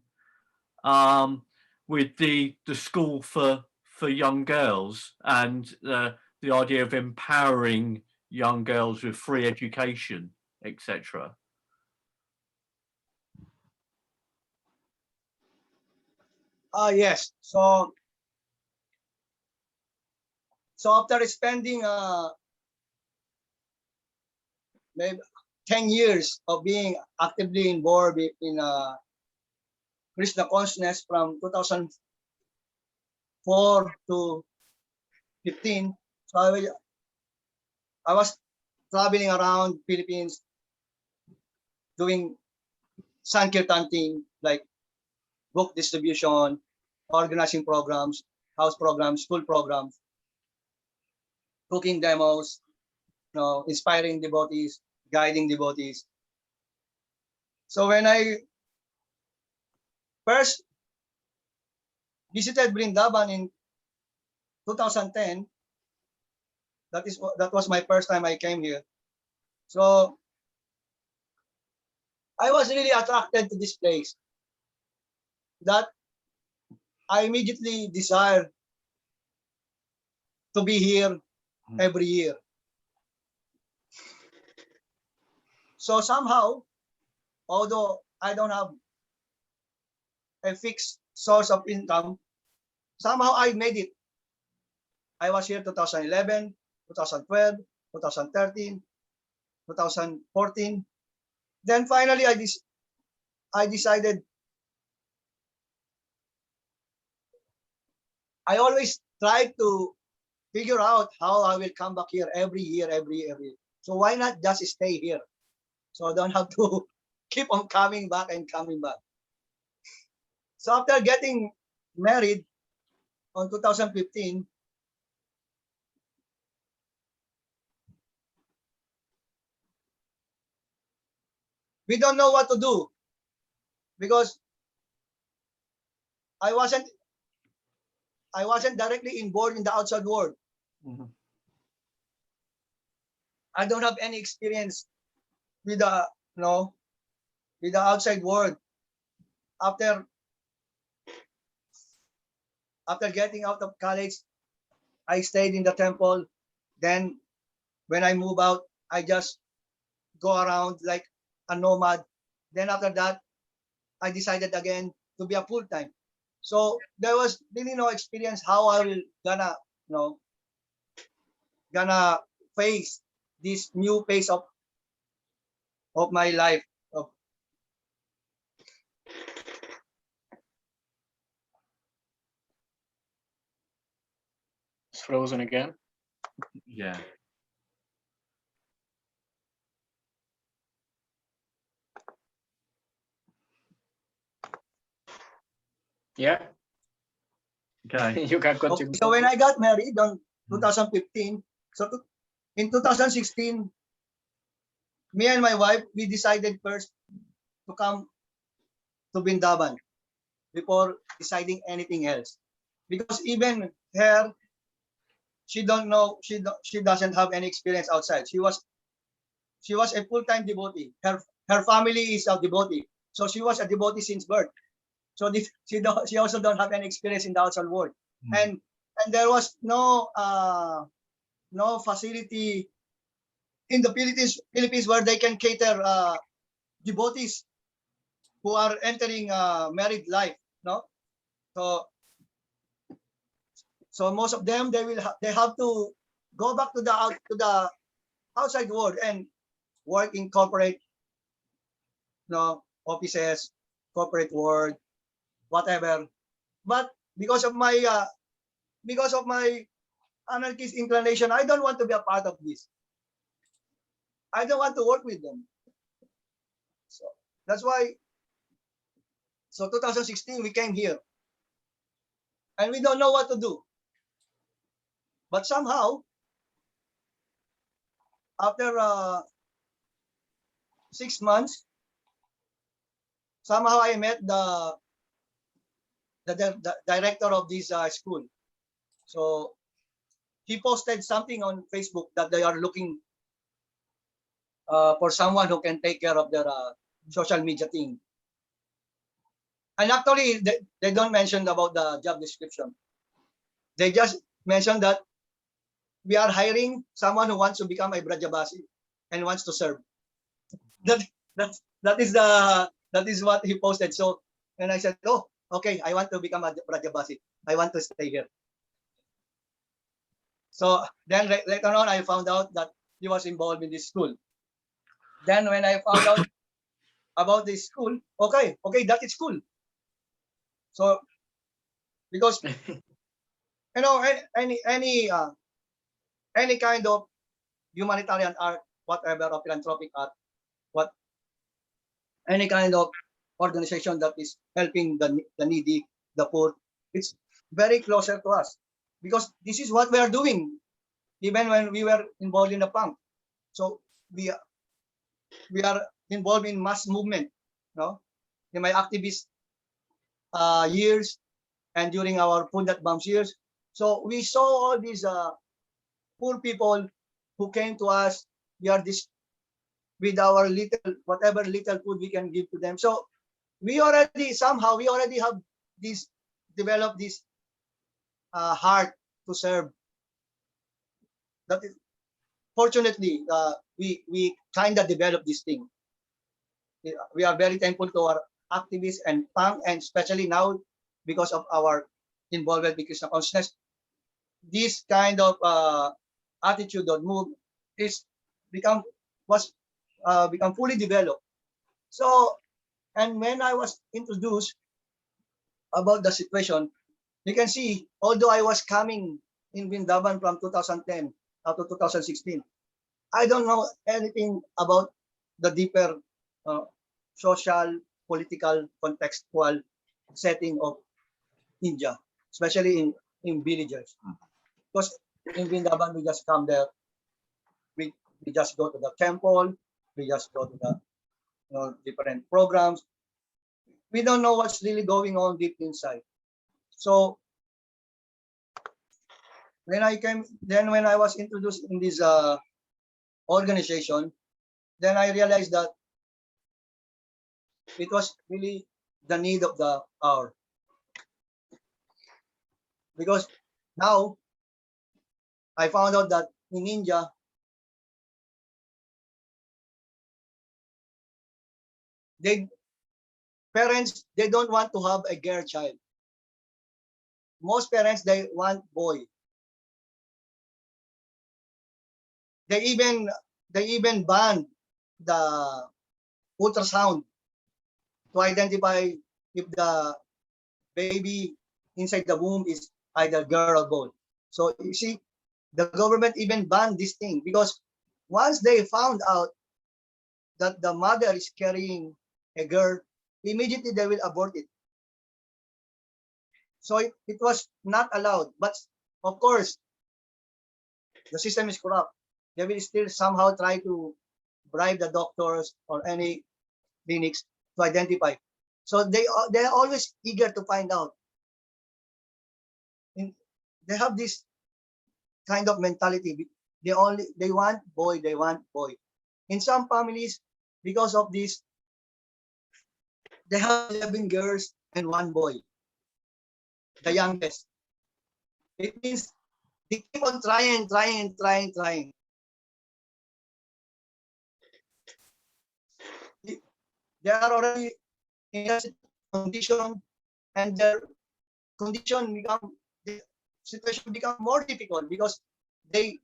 with the school for young girls and the idea of empowering young girls with free education, etc.? Yes. So after spending maybe 10 years of being actively involved in Krishna consciousness from 2004 to 15, so I was traveling around Philippines doing Sankirtan thing, like book distribution, organizing programs, house programs, school programs, cooking demos, inspiring devotees, guiding devotees. So when I first visited Vrindavan in 2010, that was my first time I came here. So I was really attracted to this place, that I immediately desired to be here every year. So somehow, although I don't have a fixed source of income, somehow I made it. I was here 2011, 2012, 2013, 2014. Then finally, I decided. I always try to figure out how I will come back here every year, every year, every year. So why not just stay here? So I don't have to keep on coming back and coming back. So after getting married on 2015, we don't know what to do because I wasn't directly involved in the outside world. Mhm. I don't have any experience with the with the outside world. After getting out of college, I stayed in the temple. Then when I move out, I just go around like a nomad. Then after that, I decided again to be a full time. So there was really no experience how I will gonna face this new phase of my life. It's frozen again. Yeah. Yeah. Okay. You can Okay, continue. so when I got married on 2015, in 2016, me and my wife, we decided first to come to Bindaban before deciding anything else. Because even her, she don't know, she doesn't have any experience outside. She was a full-time devotee. Her family is a devotee, so she was a devotee since birth. So she also don't have any experience in the outside world, and there was no facility in the Philippines where they can cater devotees who are entering married life. No, so most of them they have to go back to the outside world and work in corporate offices, corporate world, whatever. But because of my anarchist inclination, I don't want to be a part of this. I don't want to work with them. So that's why. So 2016 we came here, and we don't know what to do. But somehow, after 6 months, somehow I met the director of this school. So he posted something on Facebook that they are looking for someone who can take care of their social media thing. And actually, they don't mention about the job description. They just mention that we are hiring someone who wants to become a Brajabasi and wants to serve. That that is what he posted. So, and I said, oh, okay, I want to become a Brajabasi. I want to stay here. So then later on, I found out that he was involved in this school. Then when I found out about this school, okay, that is cool. So because any kind of humanitarian art, whatever, or philanthropic art, what any kind of organization that is helping the needy, the poor, it's very closer to us because this is what we are doing even when we were involved in the punk. So we are involved in mass movement, in my activist years and during our food that bombs years. So we saw all these poor people who came to us. We are this with our little, whatever little food we can give to them. So we already have this developed this heart to serve. That is, fortunately, we kind of developed this thing. We are very thankful to our activists and punk, and especially now because of our involvement with Krishna consciousness. This kind of attitude or move is become was become fully developed. So, and when I was introduced about the situation, you can see, although I was coming in Vrindavan from 2010 up to 2016, I don't know anything about the deeper uh, social, political, contextual setting of India, especially in villages. Because in Vrindavan, we just come there, we, we just go to the temple, we just go to the different programs. We don't know what's really going on deep inside. So when I was introduced in this organization, then I realized that it was really the need of the hour. Because now I found out that in India, parents they don't want to have a girl child. Most parents they want boy. They even banned the ultrasound to identify if the baby inside the womb is either girl or boy. So you see, the government even banned this thing because once they found out that the mother is carrying a girl, immediately they will abort it. So it was not allowed. But of course, the system is corrupt. They will still somehow try to bribe the doctors or any clinics to identify. So they're always eager to find out. They have this kind of mentality. They want boy, they want boy. In some families, because of this, they have 11 girls and one boy, the youngest. It means they keep on trying. They are already in a condition, and their condition become the situation become more difficult because they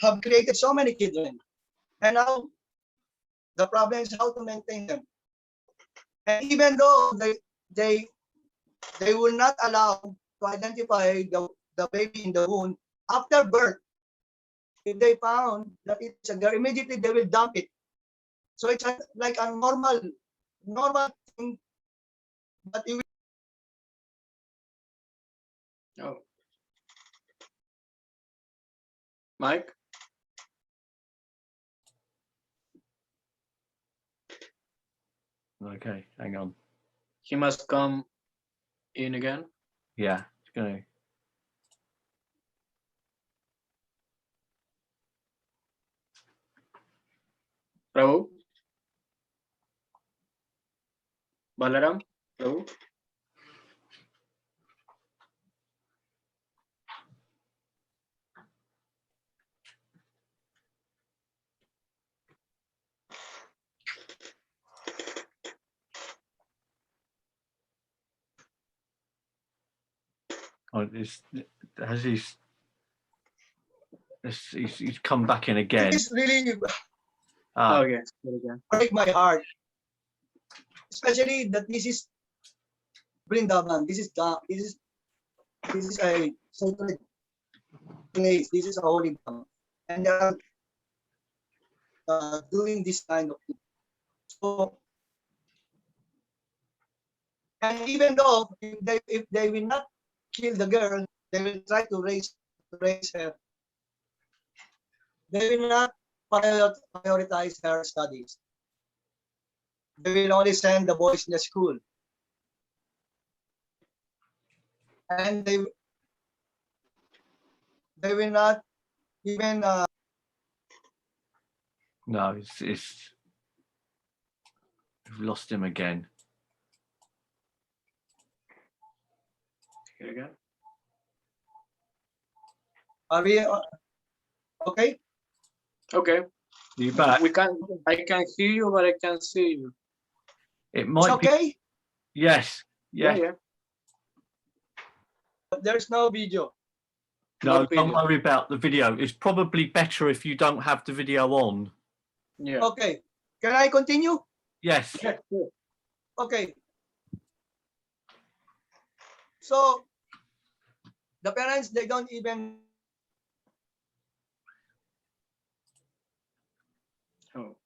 have created so many children, and now the problem is how to maintain them. And even though they they will not allow to identify the baby in the womb after birth, if they found that it's a girl, immediately they will dump it. So it's like a normal thing, but it will. Oh, Mike, Okay, hang on. he must come in again. Yeah, it's going. Prabhu, Balaram, Prabhu. Oh, has he's come back in again. This really Okay, good again. break my heart, especially that this is Vrindavan. This is a sacred place. This is a holy ground, and they are doing this kind of thing. So, and even though if they will not kill the girl, they will try to raise her. They will not prioritize her studies. They will only send the boys in the school, and they will not even No, it's we've lost him again. Here again. are we okay? Okay. You back? I can hear you, but I can't see you. It It's might be. okay. Yes. Yeah, Yes. yeah. There's no video. No, No don't video. worry about the video. It's probably better if you don't have the video on. Yeah. Okay. Can I continue? Yes. Yeah, sure. Okay. So the parents, they don't even Oh.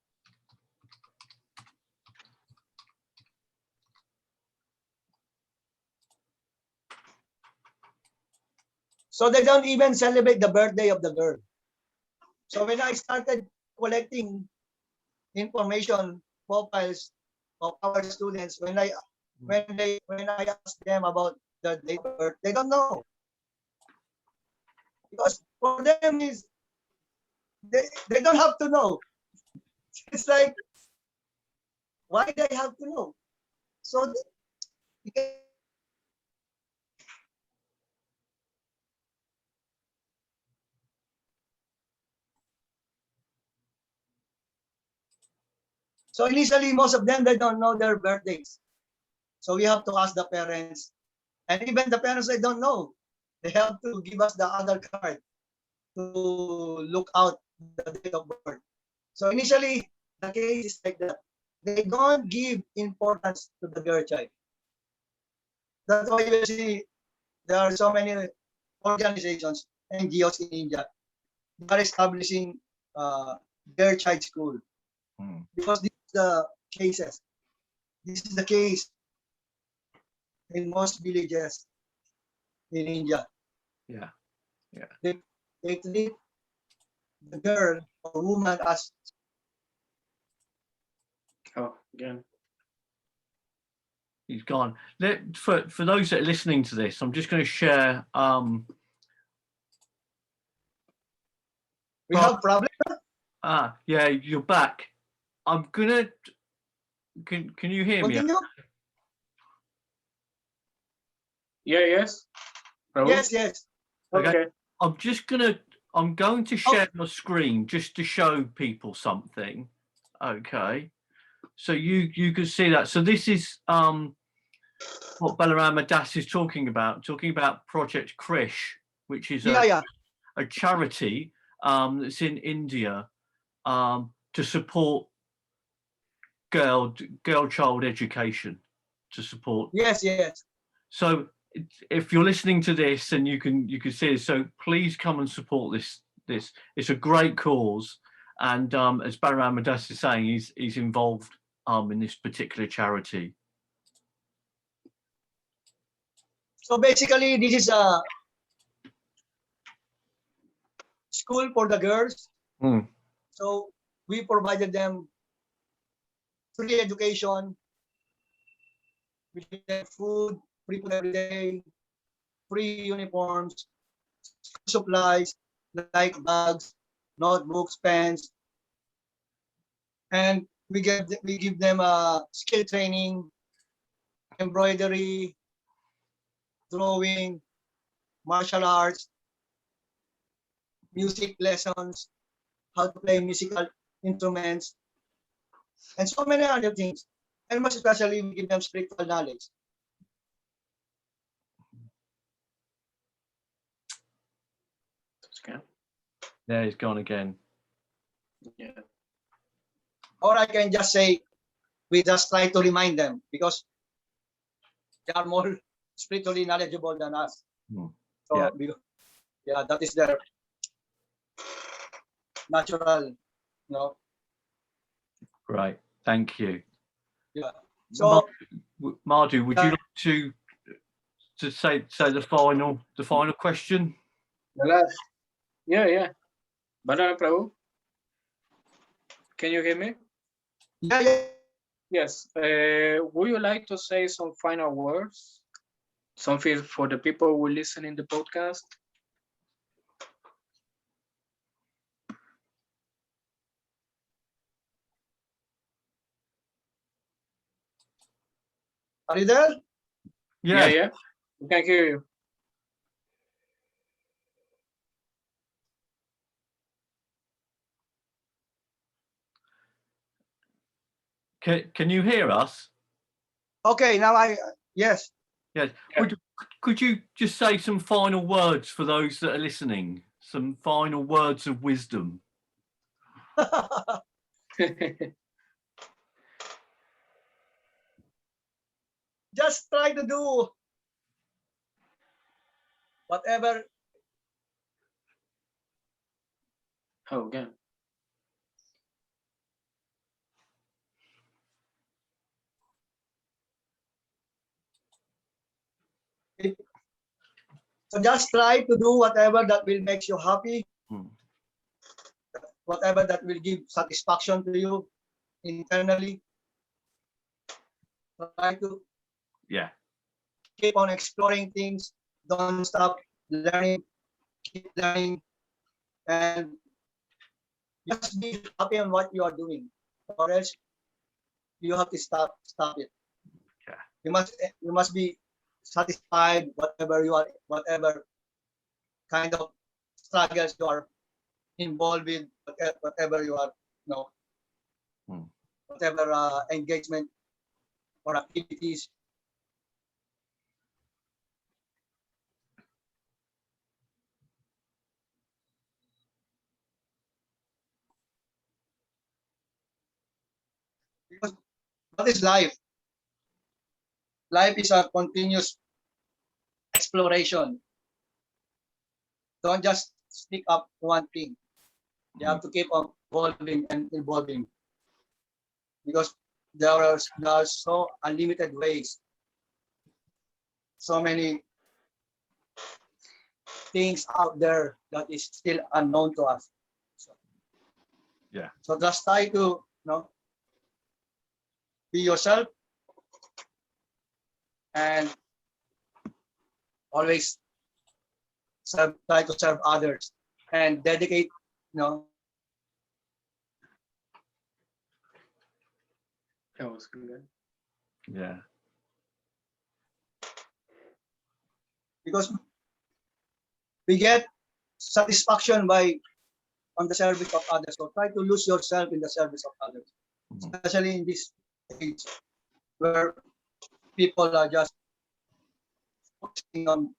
celebrate the birthday of the girl. So when I started collecting information profiles of our students, when I asked them about the date of birth, they don't know. Because for them is they don't have to know. It's like, why they have to know? So so initially, most of them, they don't know their birthdays. So we have to ask the parents. And even the parents, they don't know. They have to give us the other card to look out the date of birth. So initially, the case is like that. They don't give importance to the girl child. That's why you see there are so many organizations, NGOs in India, that are establishing girl child school. Because this is the cases. This is the case in most villages in India. Yeah. They treat the girl or woman as Oh, again. He's gone. For those that are listening to this, I'm just going to share. we have problem. Yeah, you're back. I'm gonna. Can you hear me? Continue. Yeah, yes. Raul? Yes, yes. Okay. I'm going to share my screen just to show people something. Okay. So you can see that. So this is what Balarama Das is talking about Project Krish, which is a charity that's in India to support girl child education, to support. Yes, yes. So if you're listening to this and you can see this, so please come and support this. It's a great cause, and as Balarama Das is saying, he's involved in this particular charity. So basically, this is a school for the girls. So we provided them free education, we give them food, free food every day, free uniforms, supplies like bags, notebooks, pens, and we give them skill training, embroidery, drawing, martial arts, music lessons, how to play musical instruments, and so many other things. And most especially, we give them spiritual knowledge. Okay. There he's gone again. Yeah. Or I can just say, we just try to remind them because they are more spiritually knowledgeable than us. So, yeah, that is their natural, Right. Thank you. Yeah. So, Madhu, would you like to say the final question? The last. Yeah. Balarama Prabhu, can you hear me? Yeah. Yes. Would you like to say some final words? Something for the people who listen in the podcast? Are you there? Yeah, Yeah. yeah. We can hear you. Can you hear us? Okay, now yes. Yes. Yeah. Could you just say some final words for those that are listening? Some final words of wisdom. Just try to do whatever. Oh, again. So just try to do whatever that will make you happy, whatever that will give satisfaction to you internally. Try to Yeah. keep on exploring things. Don't stop learning. Keep learning, and just be happy on what you are doing, or else you have to stop it. Yeah. You must be satisfied whatever kind of struggles you are involved with, whatever you are, whatever engagement or activities. Because what is life? Life is a continuous exploration. Don't just stick up one thing. You have to keep on evolving and evolving, because there are so unlimited ways, so many things out there that is still unknown to us. Yeah. So just try to be yourself, and always try to serve others, and dedicate, That was good. Yeah. because we get satisfaction on the service of others. So try to lose yourself in the service of others, especially in this age where people are just focusing on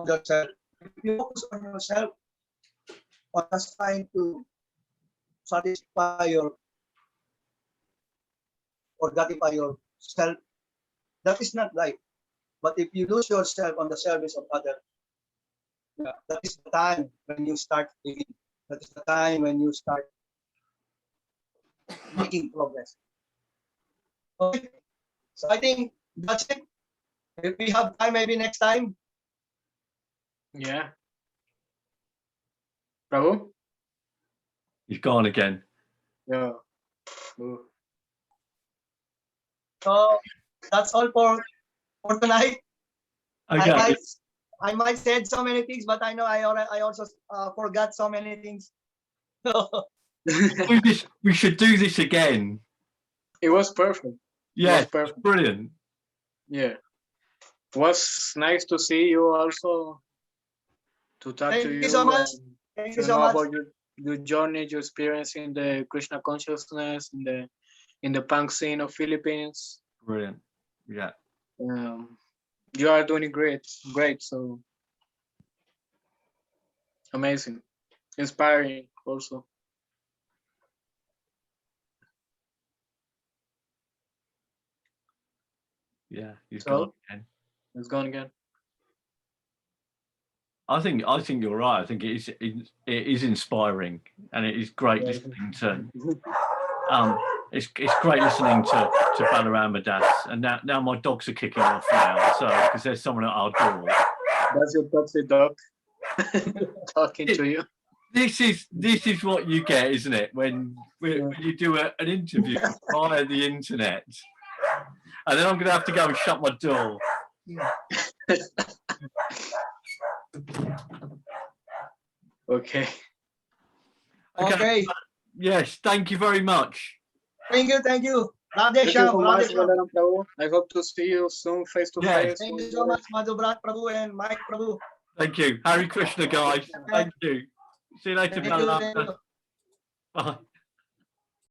themselves. If you focus on yourself, on just trying to satisfy or gratify yourself, that is not right. But if you lose yourself on the service of others, that is the time when you start living. That is the time when you start making progress. Okay, so I think that's it. If we have time, maybe next time. Yeah. Prabhu? He's gone again. Yeah. Ooh. So that's all for tonight. Okay. I might said so many things, but I know I also forgot so many things. We should do this again. It was perfect. Yeah, It was perfect. brilliant. Yeah. It was nice to see you also, to talk Thank to you you. so much. Thank you To so know much. about your journey, your experience in the Krishna consciousness, in the punk scene of Philippines. Brilliant. Yeah. You are doing great. So amazing, inspiring also. Yeah. He's So gone again. it's gone again. I think you're right. I think it is inspiring, and it is great listening to. It's great listening to Balarama Das, and now my dogs are kicking off now. So because there's someone at our door. That's your toxic dog talking to you. This is what you get, isn't it? When you do an interview via the internet, and then I'm going to have to go and shut my door. Okay. Okay. Yes, thank you very much. Thank you. Radhe Thank you Shyam, so Radhe much, Shyam. Balaram Prabhu. I hope to see you soon face to Yes. face. Thank you so much, Madhu Brata Prabhu and Mike Prabhu. Thank you. Hare Krishna, guys. Thank you. See you later, Thank you, Balarama. thank you. Bye.